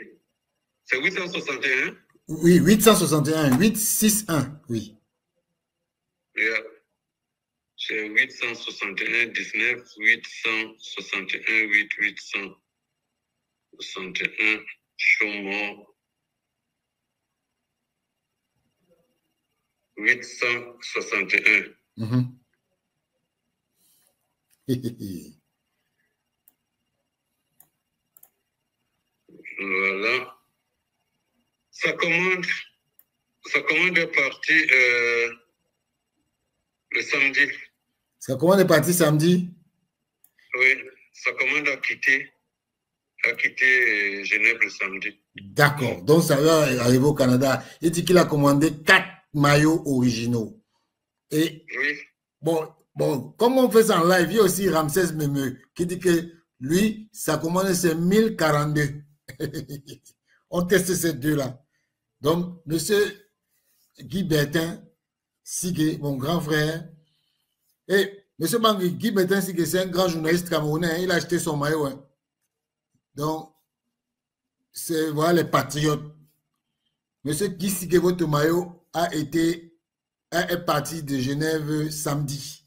C'est 861? Oui, 861. 861, oui. Yeah. C'est 861 19 861 861 Chomo 861. Voilà. Sa commande est partie le samedi. Sa commande est partie samedi? Oui, sa commande a quitté Genève le samedi. D'accord. Donc, ça va arriver au Canada. Il dit qu'il a commandé 4 maillots originaux. Et oui. Bon, comme on fait ça en live, il y a aussi Ramsès Memeux qui dit que lui, sa commande c'est 1042. On teste ces deux-là. Donc, monsieur Guy Bertin Sigue, mon grand frère, et monsieur Bangui, Guy Bertin Sigue, c'est un grand journaliste camerounais, il a acheté son maillot. Hein. Donc, c'est voilà les patriotes. Monsieur Guy Sigue, votre maillot est parti de Genève samedi.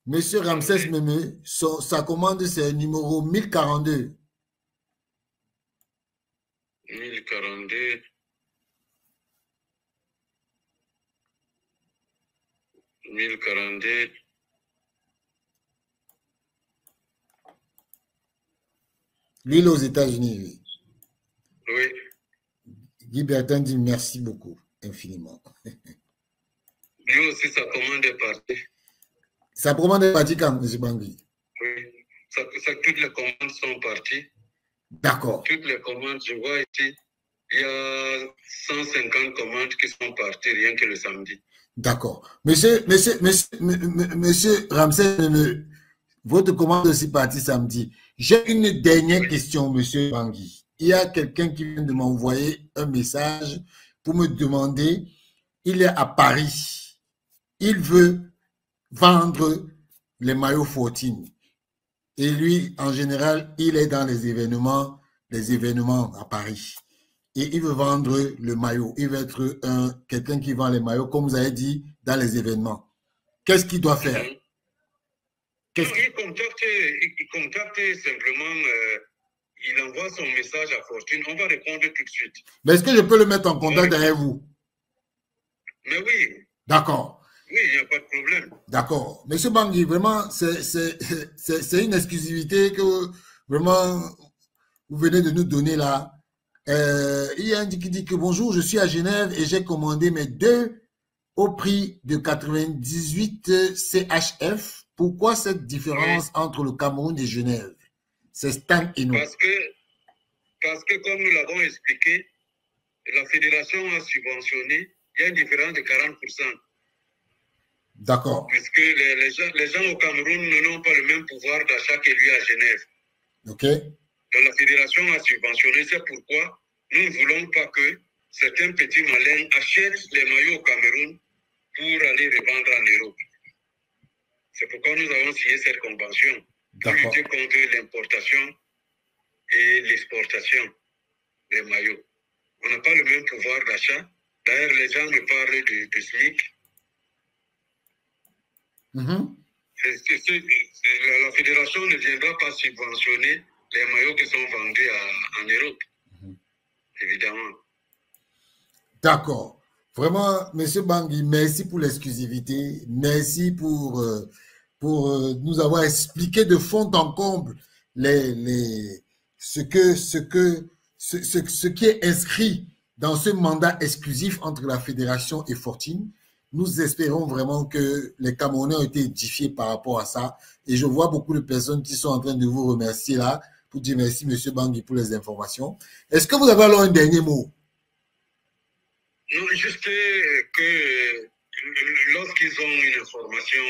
Monsieur Ramsès Memeux, sa commande, c'est numéro 1042. 1042. 1042. L'île aux États-Unis. Oui. Guy Bertin dit merci beaucoup, infiniment. Lui aussi, sa commande est partie. Sa commande est partie quand, M. Bangui? Oui. Toutes les commandes sont parties. D'accord. Toutes les commandes, je vois ici, il y a 150 commandes qui sont parties rien que le samedi. D'accord. Monsieur Ramsès, votre commande est aussi partie samedi. J'ai une dernière question, monsieur Bangui. Il y a quelqu'un qui vient de m'envoyer un message pour me demander, il est à Paris, il veut vendre les maillots 14. Et lui, en général, il est dans les événements à Paris. Et il veut vendre le maillot. Il veut être quelqu'un qui vend les maillots, comme vous avez dit, dans les événements. Qu'est-ce qu'il doit faire? Non, il contacte simplement, il envoie son message à Fortune. On va répondre tout de suite. Mais est-ce que je peux le mettre en contact avec vous? Mais oui. D'accord. Oui, il n'y a pas de problème. D'accord. Monsieur Bangui, vraiment, c'est une exclusivité que vraiment vous venez de nous donner là. Il y a un qui dit que bonjour, je suis à Genève et j'ai commandé mes 2 au prix de 98 CHF. Pourquoi cette différence entre le Cameroun et Genève? C'est Stan et nous. Parce que comme nous l'avons expliqué, la fédération a subventionné, il y a une différence de 40%. D'accord. Puisque les gens au Cameroun n'ont pas le même pouvoir d'achat que lui à Genève. Ok. Donc la fédération a subventionné, c'est pourquoi nous ne voulons pas que certains petits malins achètent les maillots au Cameroun pour aller revendre en Europe. C'est pourquoi nous avons signé cette convention pour lutter contre l'importation et l'exportation des maillots. On n'a pas le même pouvoir d'achat. D'ailleurs, les gens me parlent de SMIC. La fédération ne viendra pas subventionner les maillots qui sont vendus en Europe, évidemment. D'accord. Vraiment, M. Bangui, merci pour l'exclusivité. Merci pour nous avoir expliqué de fond en comble ce qui est inscrit dans ce mandat exclusif entre la Fédération et Fortune. Nous espérons vraiment que les Camerounais ont été édifiés par rapport à ça. Et je vois beaucoup de personnes qui sont en train de vous remercier là pour dire merci, M. Bangui, pour les informations. Est-ce que vous avez alors un dernier mot? Non, juste que lorsqu'ils ont une information,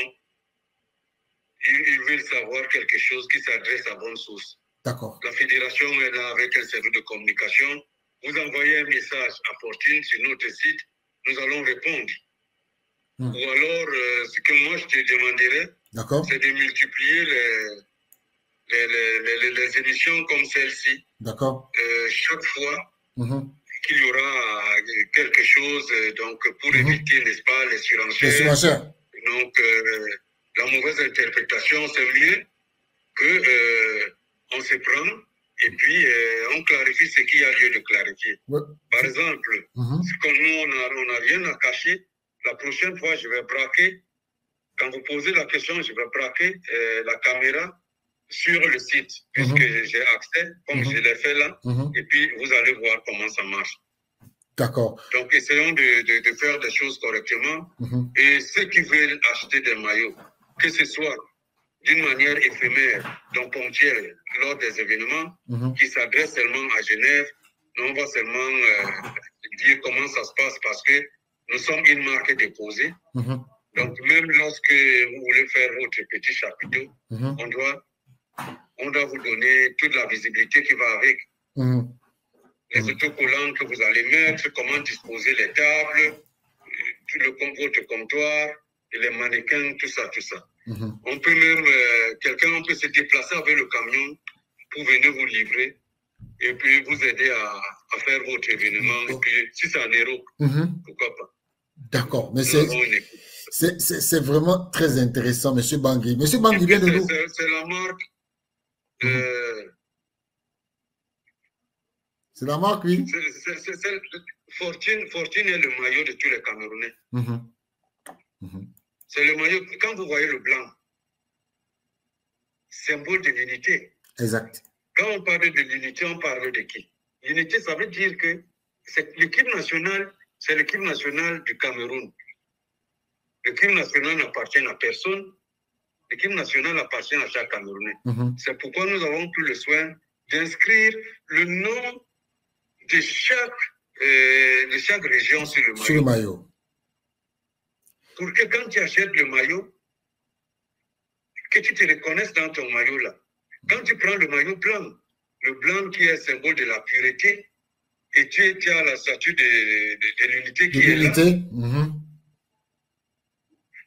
ils veulent savoir quelque chose qui s'adresse à bonne source. D'accord. La fédération est là avec un service de communication. vous envoyez un message à Fortune sur notre site, nous allons répondre. Ou alors, ce que moi je te demanderais, c'est de multiplier les émissions comme celle-ci. D'accord. Chaque fois qu'il y aura quelque chose, donc pour éviter, n'est-ce pas, les surenchères. Donc, la mauvaise interprétation, c'est mieux que on se prend et puis on clarifie ce qu'il y a lieu de clarifier. Par exemple, comme nous, on n'a rien à cacher, la prochaine fois, je vais braquer, quand vous posez la question, je vais braquer la caméra sur le site, puisque j'ai accès, comme je l'ai fait là, et puis vous allez voir comment ça marche. D'accord. Donc, essayons de faire des choses correctement. Et ceux qui veulent acheter des maillots, que ce soit d'une manière éphémère, donc ponctuelle, lors des événements, qui s'adressent seulement à Genève, nous on va seulement dire comment ça se passe parce que nous sommes une marque déposée. Donc, même lorsque vous voulez faire votre petit chapiteau, on doit vous donner toute la visibilité qui va avec. Les autocollants que vous allez mettre, comment disposer les tables, votre comptoir, et les mannequins, tout ça, tout ça. On peut même, quelqu'un peut se déplacer avec le camion pour venir vous livrer et puis vous aider à faire votre événement. Et puis, si c'est en Europe, pourquoi pas. D'accord, mais c'est vraiment très intéressant, M. Bangui. M. Bangui vient de nous. C'est la marque. C'est la marque, oui. Fortune est le maillot de tous les Camerounais. C'est le maillot, quand vous voyez le blanc, symbole de l'unité. Exact. Quand on parle de l'unité, on parle de qui? L'unité, ça veut dire que l'équipe nationale, c'est l'équipe nationale du Cameroun. L'équipe nationale n'appartient à personne. L'équipe nationale appartient à chaque Camerounais. C'est pourquoi nous avons pris le soin d'inscrire le nom de chaque région sur le maillot. Sur le maillot. Pour que quand tu achètes le maillot, que tu te reconnaisses dans ton maillot-là. Quand tu prends le maillot blanc, le blanc qui est symbole de la pureté, et tu as la statue de l'unité qui est là.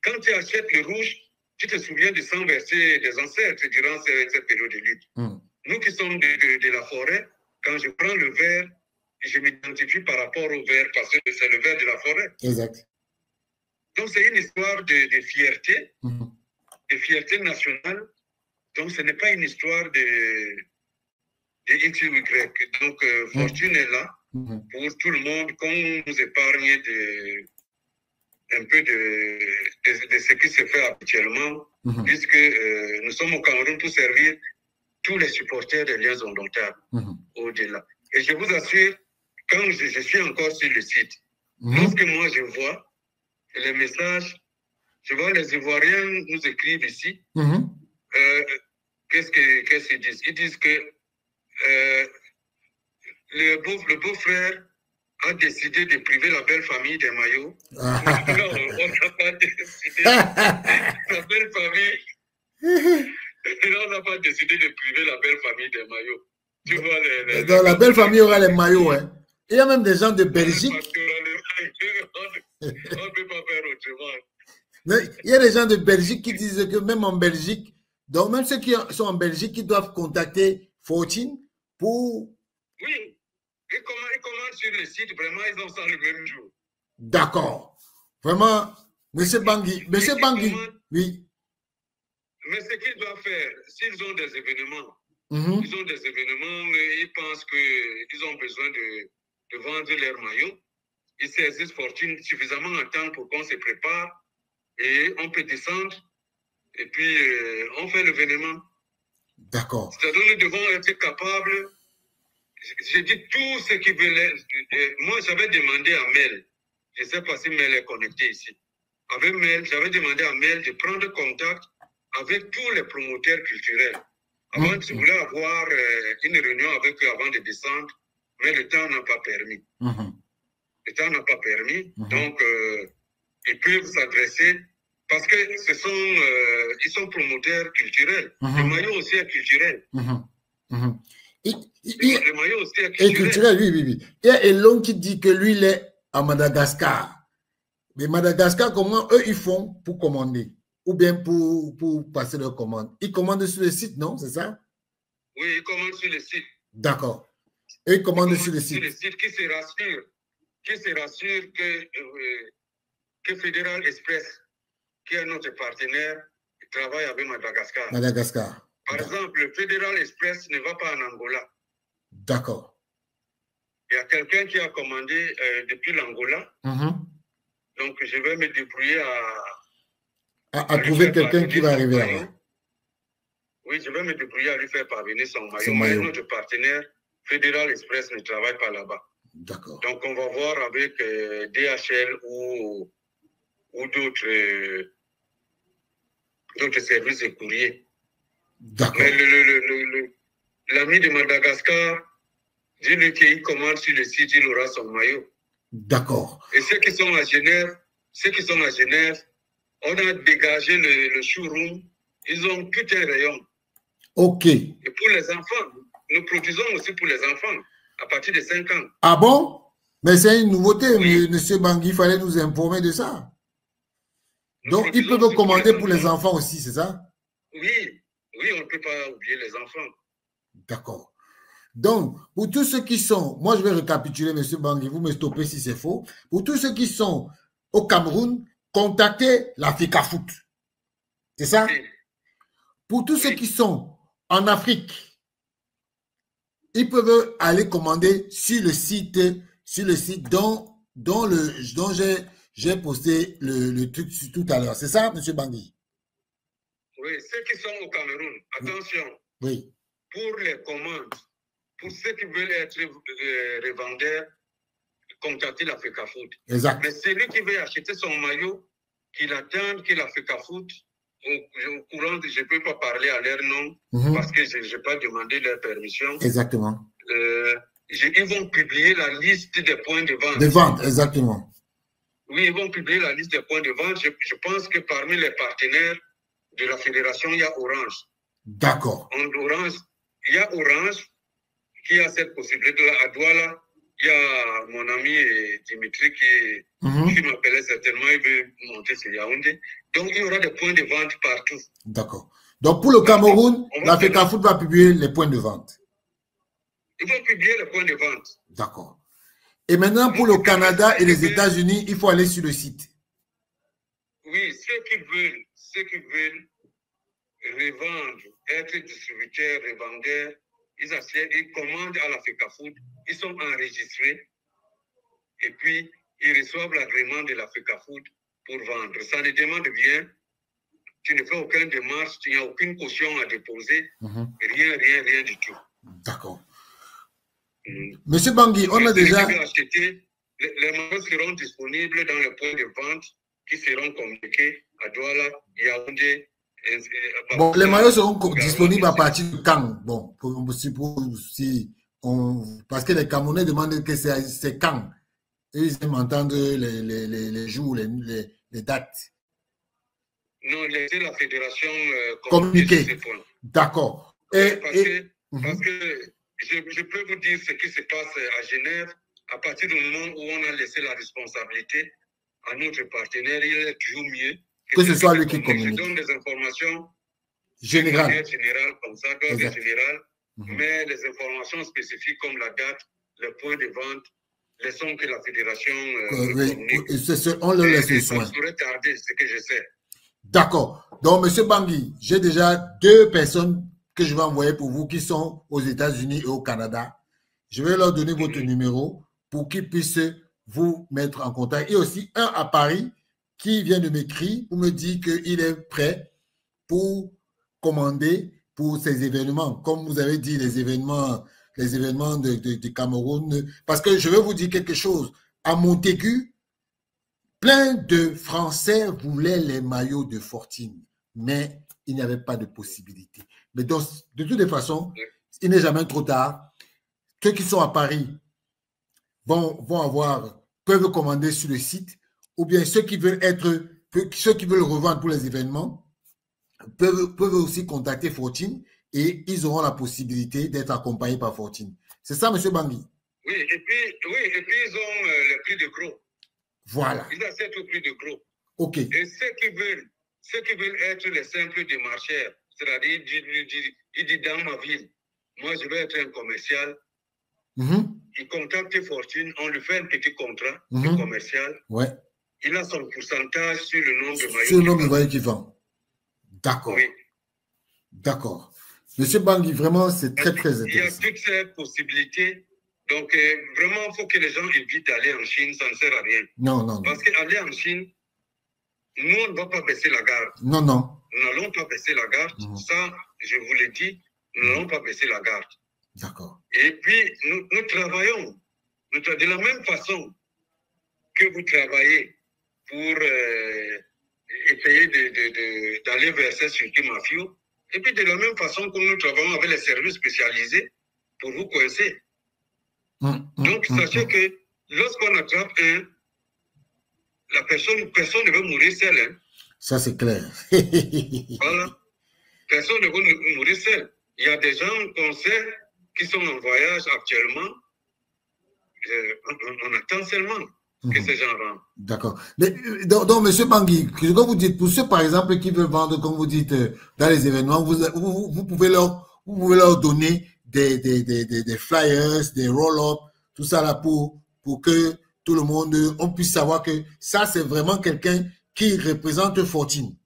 Quand tu achètes le rouge, tu te souviens du sang versé des ancêtres durant cette période de lutte. Nous qui sommes de la forêt, quand je prends le vert, je m'identifie par rapport au vert parce que c'est le vert de la forêt. Exact. Donc c'est une histoire de fierté, de fierté nationale. Donc ce n'est pas une histoire de X ou Y. Donc Fortune est là pour tout le monde, qu'on nous épargne un peu de ce qui se fait habituellement, puisque nous sommes au Cameroun pour servir tous les supporters des liens indomptables au-delà. Et je vous assure, quand je suis encore sur le site, lorsque moi je vois les messages, je vois les Ivoiriens nous écrivent ici, qu'est-ce qu'ils disent? Ils disent que le beau-frère a décidé de priver la belle famille des maillots. Non, on n'a pas décidé. La belle famille. Non, on n'a pas décidé de priver la belle famille des maillots. Tu vois, donc, la belle famille aura les maillots. Hein. Il y a même des gens de Belgique. On ne peut pas faire autrement. Il y a des gens de Belgique qui disent que même en Belgique, donc même ceux qui sont en Belgique, ils doivent contacter Fortune pour... Oui, ils commandent sur le site, vraiment, ils ont ça le même jour. D'accord. Vraiment, M. Bangui, oui. Mais ce qu'ils doivent faire, s'ils ont des événements, ils pensent qu'ils ont besoin de vendre leurs maillots, ils saisissent Fortune suffisamment en temps pour qu'on se prépare et on peut descendre et puis on fait l'événement. D'accord. C'est-à-dire nous devons être capables. J'ai dit tout ce qui veulent. Moi, j'avais demandé à Mel, je ne sais pas si Mel est connecté ici. Avec Mel, j'avais demandé à Mel de prendre contact avec tous les promoteurs culturels. Avant, je voulais avoir une réunion avec eux avant de descendre, mais le temps n'a pas permis. Le temps n'a pas permis, donc ils peuvent s'adresser parce que ils sont promoteurs culturels. Le maillot aussi est culturel. Le maillot aussi est culturel. Culturel, oui. Il y a Elon qui dit que lui, il est à Madagascar. Mais Madagascar, comment eux, ils font pour commander? Ou bien pour passer leur commande? Ils commandent sur le site, non? C'est ça? Oui, ils commandent sur le site. D'accord. Et ils commandent sur le site. Sur le site qui se rassure que Fédéral Express, qui est notre partenaire, travaille avec Madagascar. Madagascar. Par exemple, le Fédéral Express ne va pas en Angola. D'accord. Il y a quelqu'un qui a commandé depuis l'Angola. Donc, je vais me débrouiller à trouver quelqu'un qui va arriver là-bas. Oui, je vais me débrouiller à lui faire parvenir son maillot. Mais notre partenaire, Fédéral Express, ne travaille pas là-bas. D'accord. Donc, on va voir avec DHL ou d'autres services de courrier. D'accord. Mais l'ami de Madagascar, dis-lui qu'il commande sur le site, il aura son maillot. D'accord. Et ceux qui sont à Genève, on a dégagé le showroom. Ils ont tout un rayon. OK. Et pour les enfants, nous produisons aussi pour les enfants à partir de 5 ans. Ah bon? Mais c'est une nouveauté, oui. Monsieur Bangui, il fallait nous informer de ça. Donc, ils peuvent commander pour les enfants aussi, c'est ça? Oui, on ne peut pas oublier les enfants. D'accord. Donc, pour tous ceux qui sont, moi je vais récapituler, monsieur Bangui, vous me stoppez si c'est faux. Pour tous ceux qui sont au Cameroun, contactez la FECAFOOT. C'est ça? Oui. Pour tous ceux qui sont en Afrique, ils peuvent aller commander sur le site dont j'ai posté le truc tout à l'heure. C'est ça, monsieur Bangui? Oui, ceux qui sont au Cameroun, attention. Oui. Pour les commandes, pour ceux qui veulent être revendeurs, contactez la FECAFOOT. Exact. Mais celui qui veut acheter son maillot, qu'il attende que la FECAFOOT, au courant, je ne peux pas parler à leur nom parce que je n'ai pas demandé leur permission. Exactement. Ils vont publier la liste des points de vente. De vente, exactement. Oui, ils vont publier la liste des points de vente. Je pense que parmi les partenaires de la fédération, il y a Orange. D'accord. Il y a Orange qui a cette possibilité-là. À Douala, il y a mon ami Dimitri qui m'appelait certainement, il veut monter sur Yaoundé. Donc, il y aura des points de vente partout. D'accord. Donc, pour le Cameroun, la FECAFOOT va publier les points de vente. Ils vont publier les points de vente. D'accord. Et maintenant, pour le Canada et les États-Unis, il faut aller sur le site. Oui, ceux qui veulent revendre, être distributeurs, revendeurs, ils commandent à la FECAFOOT, ils sont enregistrés et puis ils reçoivent l'agrément de la FECAFOOT pour vendre. Ça ne demande rien, tu ne fais aucune démarche, il n'y a aucune caution à déposer, rien du tout. D'accord. Monsieur Bangui, on a déjà... Les maillots seront disponibles dans les points de vente qui seront communiqués à Douala, Yaoundé. Bon, les maillots seront disponibles à partir de quand? Bon, parce que les Camerounais demandent que c'est quand. Et ils aiment entendre les jours, les dates. Non, laissez la fédération communiquer. D'accord. Parce que je peux vous dire ce qui se passe à Genève. À partir du moment où on a laissé la responsabilité à notre partenaire, il est toujours mieux que ce soit lui qui communique. Je donne des informations générales comme ça, mais les informations spécifiques comme la date, le point de vente, laissons que la fédération communique. On leur laisse le soin. Ça serait tardé, ce que je sais. D'accord. Donc, monsieur Bangui, j'ai déjà 2 personnes que je vais envoyer pour vous qui sont aux États-Unis et au Canada. Je vais leur donner votre numéro pour qu'ils puissent vous mettre en contact. Et aussi un à Paris qui vient de m'écrire pour me dire qu'il est prêt pour commander pour ces événements. Comme vous avez dit, les événements de Cameroun. Parce que je vais vous dire quelque chose. À Montaigu, plein de Français voulaient les maillots de Fortune, mais il n'y avait pas de possibilité. Mais donc, de toutes les façons, il n'est jamais trop tard. Ceux qui sont à Paris peuvent commander sur le site, ou bien ceux qui veulent revendre pour les événements peuvent aussi contacter Fortune et ils auront la possibilité d'être accompagnés par Fortune. C'est ça, M. Bangui? Oui, et puis ils ont le prix de gros. Voilà. Ils acceptent le prix de gros. OK. Et ceux qui veulent être les simples démarcheurs, c'est-à-dire, il dit dans ma ville, moi je vais être un commercial, il contacte Fortune, on lui fait un petit contrat de commercial. Ouais. Il a son pourcentage sur le nombre de maillots. Sur le nombre de maillots qu'il vend. D'accord. Oui. D'accord. Monsieur Bangui, vraiment, c'est très, très intéressant. Il y a toutes ces possibilités. Donc, vraiment, il faut que les gens évitent d'aller en Chine, ça ne sert à rien. Non, non, non. Parce qu'aller en Chine, nous, on ne va pas baisser la garde. Non, non. Nous n'allons pas baisser la garde. Ça, je vous l'ai dit, nous n'allons pas baisser la garde. D'accord. Et puis, nous travaillons de la même façon que vous travaillez pour essayer d'aller vers ces circuits mafieux. Et puis, de la même façon que nous travaillons avec les services spécialisés pour vous coincer. Donc, sachez que lorsqu'on attrape personne ne veut mourir seul. Hein. Ça, c'est clair. Voilà. Personne ne veut mourir seul. Il y a des gens qu'on sait qui sont en voyage actuellement. On attend seulement que ces gens rentrent. D'accord. Donc, M. Bangui, quand vous dites, pour ceux, par exemple, qui veulent vendre, comme vous dites, dans les événements, vous pouvez leur donner des flyers, des roll-up, tout ça là pour que tout le monde, on puisse savoir que ça, c'est vraiment quelqu'un qui représente Fortune.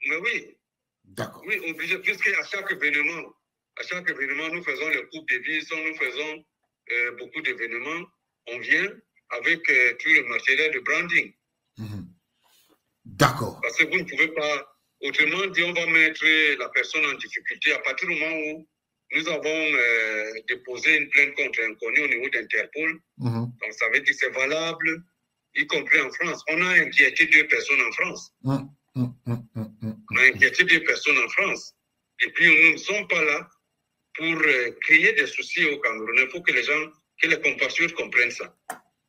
Mais oui. D'accord. Oui, obligé, puisqu'à chaque événement, nous faisons le coupe de vis, nous faisons beaucoup d'événements, on vient avec tout le matériel de branding. D'accord. Parce que vous ne pouvez pas, autrement dit, on va mettre la personne en difficulté à partir du moment où nous avons déposé une plainte contre un inconnu au niveau d'Interpol. Donc, ça veut dire que c'est valable, y compris en France. On a inquiété 2 personnes en France. On a inquiété 2 personnes en France. Et puis, nous ne sommes pas là pour créer des soucis au Cameroun. Il faut que que les compatriotes comprennent ça.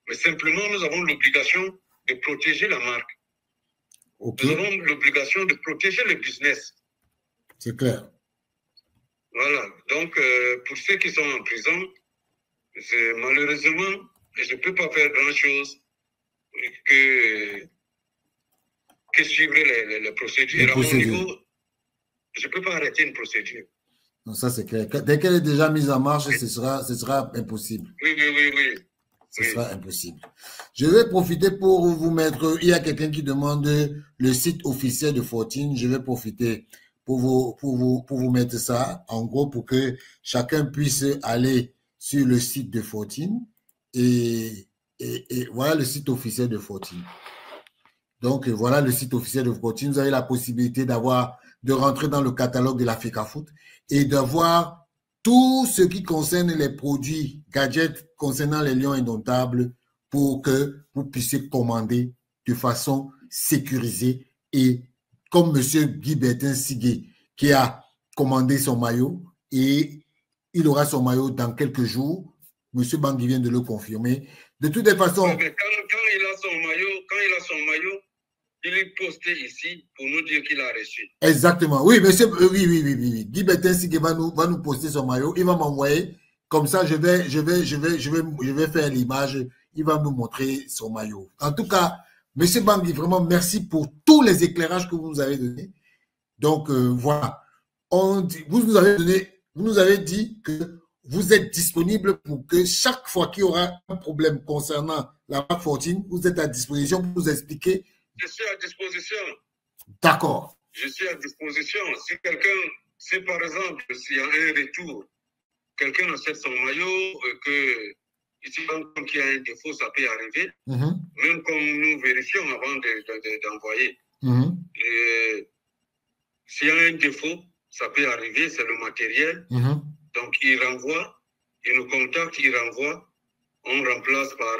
Mais simplement, nous avons l'obligation de protéger la marque. Nous avons l'obligation de protéger le business. C'est clair. Voilà. Donc, pour ceux qui sont en prison, malheureusement, je ne peux pas faire grand-chose que suivre les procédures. À mon niveau, je ne peux pas arrêter une procédure. Non, ça, c'est clair. Dès qu'elle est déjà mise en marche, ce sera impossible. Oui. Ce sera impossible. Je vais profiter pour vous mettre... Il y a quelqu'un qui demande le site officiel de Fortune. Je vais profiter pour vous mettre ça, en gros, pour que chacun puisse aller sur le site de Fortune. Et voilà le site officiel de Fortune. Donc, voilà le site officiel de Fortune. Vous avez la possibilité de rentrer dans le catalogue de la FECAFOOT et d'avoir tout ce qui concerne les produits, gadgets concernant les lions indomptables pour que vous puissiez commander de façon sécurisée. Et comme M. Guy Bertin Sigué qui a commandé son maillot et il aura son maillot dans quelques jours, M. Bangui vient de le confirmer. De toutes les façons... Quand il a son maillot, il est posté ici pour nous dire qu'il a reçu. Exactement. Oui, monsieur, oui. Guy Bertin Sigué va nous poster son maillot. Il va m'envoyer. Comme ça, je vais faire l'image. Il va nous montrer son maillot. En tout cas, monsieur Bangui, vraiment merci pour tous les éclairages que vous nous avez donnés. Donc, voilà. Vous nous avez dit que vous êtes disponible pour que chaque fois qu'il y aura un problème concernant la marque Fortune, vous êtes à disposition pour nous expliquer. Je suis à disposition. D'accord. Je suis à disposition. Si par exemple, s'il y a un retour, quelqu'un achète son maillot, que ici, quand il y a un défaut, ça peut arriver. Même comme nous vérifions avant d'envoyer. S'il y a un défaut, ça peut arriver, c'est le matériel. Donc, il renvoie, il nous contacte, il renvoie. On remplace par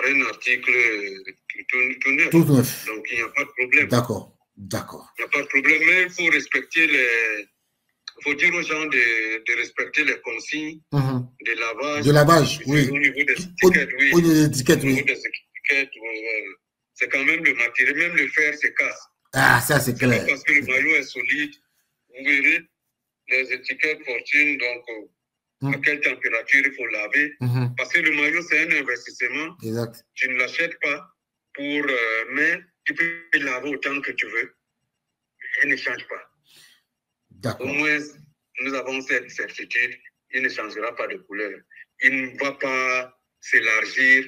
un article tout neuf. Tout neuf. Donc, il n'y a pas de problème. D'accord. Il n'y a pas de problème, mais il faut respecter il faut dire aux gens de respecter les consignes de lavage. De lavage, oui. Au niveau des étiquettes, oui. Au niveau des étiquettes, oui. C'est quand même le matériel, même le fer se casse. Ah, ça c'est clair. Parce que le maillot est solide, vous verrez les étiquettes Fortune, donc à quelle température il faut laver. Parce que le maillot, c'est un investissement. Exact. Tu ne l'achètes pas pour... mais tu peux laver autant que tu veux. Il ne change pas. D'accord. Au moins, nous avons cette certitude. Il ne changera pas de couleur. Il ne va pas s'élargir.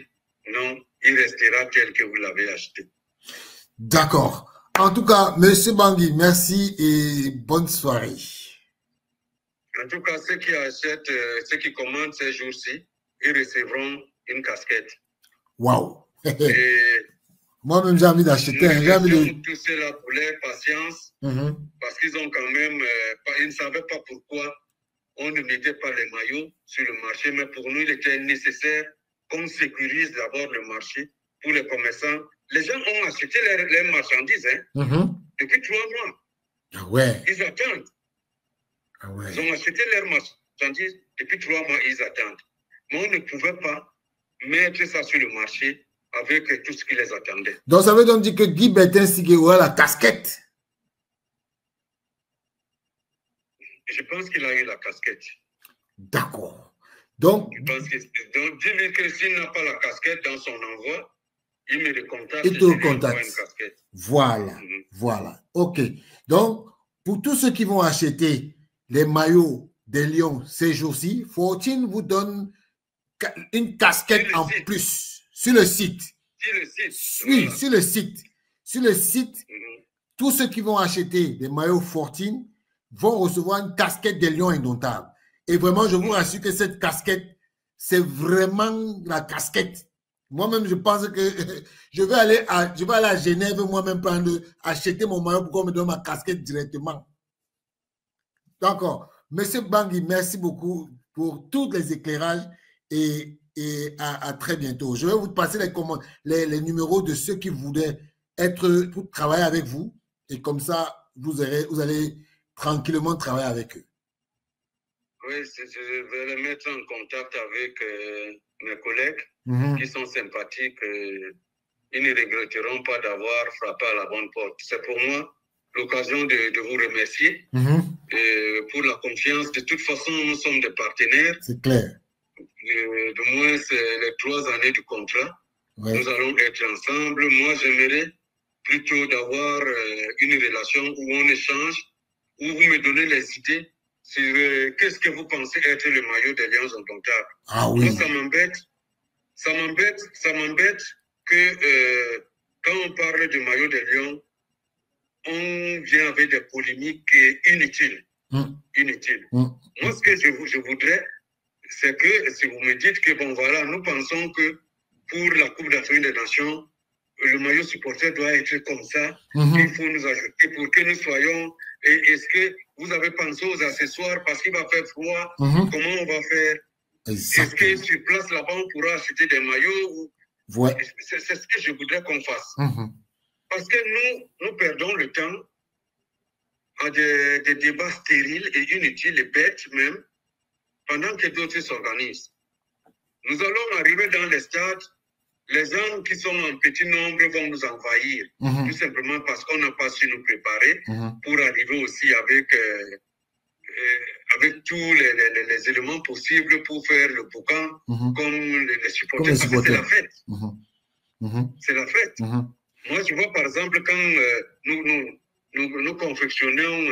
Non, il restera tel que vous l'avez acheté. D'accord. En tout cas, Monsieur Bangui, merci et bonne soirée. En tout cas, ceux qui achètent, ceux qui commandent ces jours-ci, ils recevront une casquette. Waouh! Moi-même, j'ai envie d'acheter. J'ai envie de... Tout cela pour leur patience, parce qu'ils ont quand même, ils ne savaient pas pourquoi on ne mettait pas les maillots sur le marché, mais pour nous, il était nécessaire qu'on sécurise d'abord le marché pour les commerçants. Les gens ont acheté leurs marchandises depuis 3 mois. Ah ouais. Ils attendent. Ah ouais. Ils ont acheté leurs marchandises depuis 3 mois, ils attendent. Mais on ne pouvait pas mettre ça sur le marché avec tout ce qui les attendait. Donc, ça veut donc dire que Guy Bertin Sigué aura la casquette. Je pense qu'il a eu la casquette. D'accord. Donc, dis-lui que s'il n'a pas la casquette dans son envoi, il me recontacte. Il te recontacte. Voilà. Voilà. OK. Donc, pour tous ceux qui vont acheter les maillots des Lions ces jours-ci, Fortune vous donne une casquette en plus sur le site. Sur le site. Oui, voilà. Sur le site. Sur le site, tous ceux qui vont acheter des maillots Fortune vont recevoir une casquette des Lions indomptables. Et vraiment, je vous rassure que cette casquette, c'est vraiment la casquette. Moi-même, je pense que je vais aller à Genève, moi-même, acheter mon maillot pour qu'on me donne ma casquette directement. D'accord. Monsieur Bangui, merci beaucoup pour tous les éclairages et à très bientôt. Je vais vous passer les numéros de ceux qui voulaient pour travailler avec vous et comme ça, vous allez tranquillement travailler avec eux. Oui, je vais les mettre en contact avec mes collègues qui sont sympathiques. Ils ne regretteront pas d'avoir frappé à la bonne porte. C'est pour moi l'occasion de vous remercier pour la confiance. De toute façon, nous sommes des partenaires. C'est clair. De moins, c'est les 3 années du contrat. Ouais. Nous allons être ensemble. Moi, j'aimerais plutôt d'avoir une relation où on échange, où vous me donnez les idées sur qu'est-ce que vous pensez être le maillot des Lions indomptables. Ah oui. Moi, ça m'embête que quand on parle du maillot des Lions, on vient avec des polémiques inutiles. Inutiles. Moi, ce que je voudrais, c'est que si vous me dites que, bon, voilà, nous pensons que pour la Coupe d'Afrique des Nations, le maillot supporter doit être comme ça, il faut nous ajouter pour que nous soyons. Et est-ce que vous avez pensé aux accessoires parce qu'il va faire froid? Comment on va faire? Est-ce que sur place là-bas, on pourra acheter des maillots? Ouais. C'est ce que je voudrais qu'on fasse. Parce que nous perdons le temps à des débats stériles et inutiles et bêtes même, pendant que d'autres s'organisent. Nous allons arriver dans les stades, les gens qui sont en petit nombre vont nous envahir, tout simplement parce qu'on n'a pas su nous préparer pour arriver aussi avec tous les éléments possibles pour faire le boucan comme les supporters. Parce que c'est la fête. C'est la fête. Moi, je vois par exemple quand nous confectionnons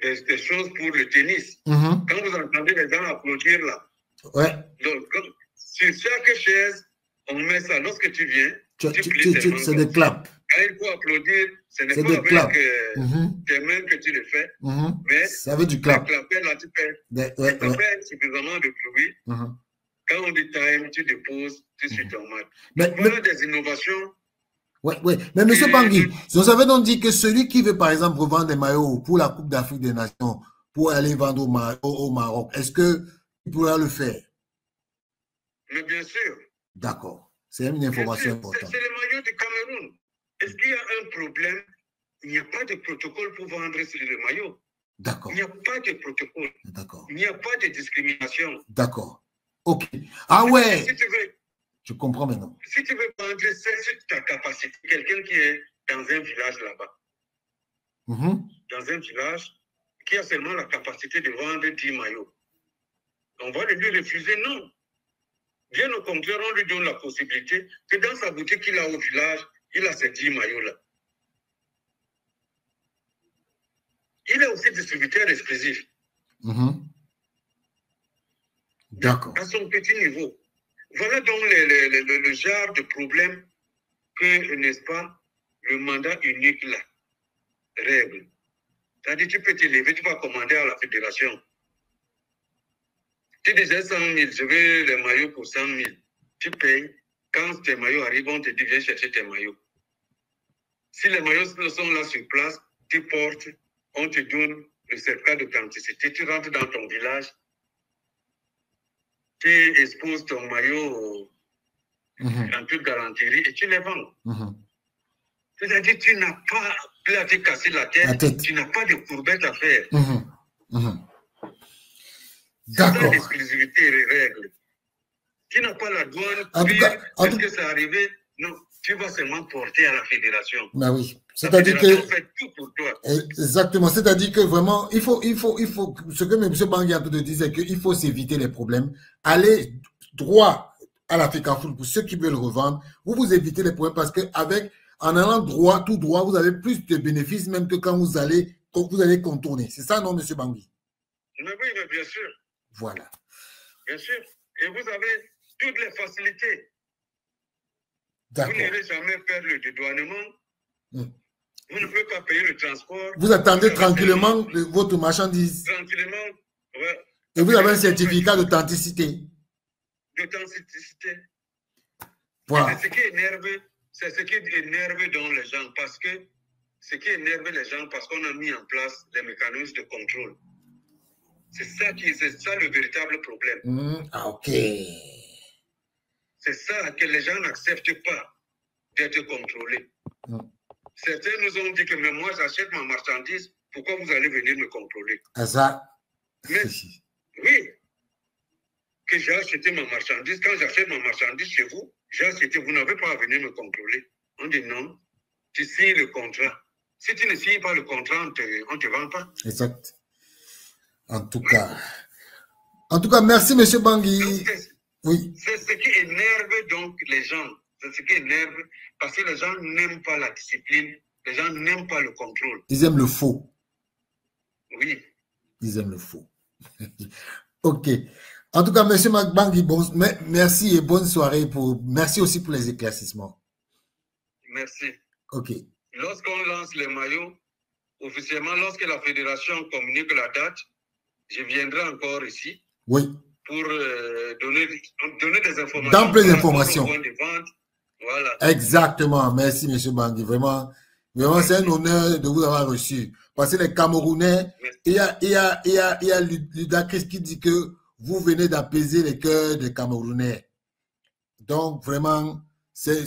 des choses pour le tennis. Quand vous entendez les gens applaudir là, donc sur chaque chaise, on met ça. Lorsque tu viens, c'est des claps. Quand il faut applaudir, ce n'est pas avec tes mains que tu le fais, mais ça veut du clap. Là, tu fais. Ça fait suffisamment de bruit. Quand on dit time, tu déposes, tu suis ton mat. Voilà des innovations. Oui. Mais M. Bangui, vous avez donc dit que celui qui veut, par exemple, revendre des maillots pour la Coupe d'Afrique des Nations, pour aller vendre au Maroc, est-ce qu'il pourra le faire? Mais bien sûr. D'accord. C'est une information importante. C'est le maillot du Cameroun. Est-ce qu'il y a un problème? Il n'y a pas de protocole pour vendre sur le maillot. D'accord. Il n'y a pas de protocole. D'accord. Il n'y a pas de discrimination. D'accord. OK. Ah ouais. Si tu veux, je comprends maintenant. Si tu veux vendre, c'est sur ta capacité. Quelqu'un qui est dans un village là-bas, dans un village qui a seulement la capacité de vendre 10 maillots. On va lui refuser? Non. Bien au contraire, on lui donne la possibilité que dans sa boutique qu'il a au village, il a ces 10 maillots-là. Il est aussi distributeur exclusif. D'accord. À son petit niveau. Voilà donc le genre de problème que, n'est-ce pas, le mandat unique là règle. C'est-à-dire, tu peux te lever, tu vas commander à la fédération. Tu disais 100 000, je veux les maillots pour 100 000. Tu payes. Quand tes maillots arrivent, on te dit, viens chercher tes maillots. Si les maillots sont là sur place, tu portes, on te donne le certificat d'authenticité. Tu rentres dans ton village, tu exposes ton maillot en toute garantie et tu les vends. C'est-à-dire que tu n'as pas à te casser la tête, tu n'as pas de courbette à faire. D'accord. C'est ça l'exclusivité et les règles. Tu n'as pas la douane, est-ce que ça arrivé? Non, tu vas seulement porter à la fédération. Ben oui. C'est-à-dire que fait tout pour toi. Exactement. C'est-à-dire que vraiment, il faut, ce que M. Bangui a tout de dire, c'est qu'il faut s'éviter les problèmes. Aller droit à la FECAFOOT pour ceux qui veulent revendre. Vous évitez les problèmes parce que en allant droit, tout droit, vous avez plus de bénéfices même que quand vous allez contourner. C'est ça, non, M. Bangui? Mais oui, mais bien sûr. Voilà. Bien sûr. Et vous avez toutes les facilités. D'accord. Vous n'irez jamais faire le dédouanement. Vous ne pouvez pas payer le transport. Vous attendez tranquillement votre marchandise. Tranquillement, ouais. Et vous avez un certificat d'authenticité. D'authenticité. Voilà. C'est ce qui énerve donc les gens parce que ce qui énerve les gens parce qu'on a mis en place les mécanismes de contrôle. C'est ça le véritable problème. Ok. C'est ça que les gens n'acceptent pas d'être contrôlés. Certains nous ont dit que mais moi j'achète ma marchandise, pourquoi vous allez venir me contrôler? Ah ça. Mais, oui, que j'ai acheté ma marchandise. Quand j'achète ma marchandise chez vous, j'ai acheté, vous n'avez pas à venir me contrôler. On dit non, tu signes le contrat. Si tu ne signes pas le contrat, on ne te vend pas. Exact. En tout cas, merci, M. Bangui. Oui. C'est ce qui énerve donc les gens. C'est ce qui énerve parce que les gens n'aiment pas la discipline, les gens n'aiment pas le contrôle. Ils aiment le faux. Oui. Ils aiment le faux. Ok. En tout cas, M. Bangui, merci et bonne soirée. Merci aussi pour les éclaircissements. Merci. Ok. Lorsqu'on lance les maillots, officiellement, lorsque la fédération communique la date, je viendrai encore ici. Oui. Pour donner des informations. D'amples informations. Voilà. Exactement. Merci, M. Bangui. Vraiment, c'est un honneur de vous avoir reçu. Parce que les Camerounais, il y a Ludacris qui dit que vous venez d'apaiser les cœurs des Camerounais. Donc, vraiment, c'est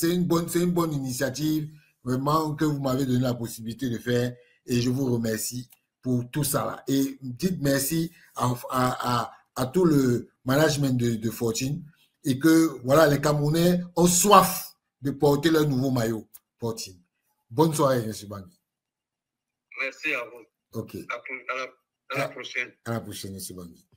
une bonne initiative, vraiment, que vous m'avez donné la possibilité de faire. Et je vous remercie pour tout ça là. Et dites merci à tout le management de Fortune et que voilà, les Camerounais ont soif de porter leur nouveau maillot Fortune. Bonne soirée, M. Bangui. Merci à vous. Ok. À la prochaine. À la prochaine, M. Bangui.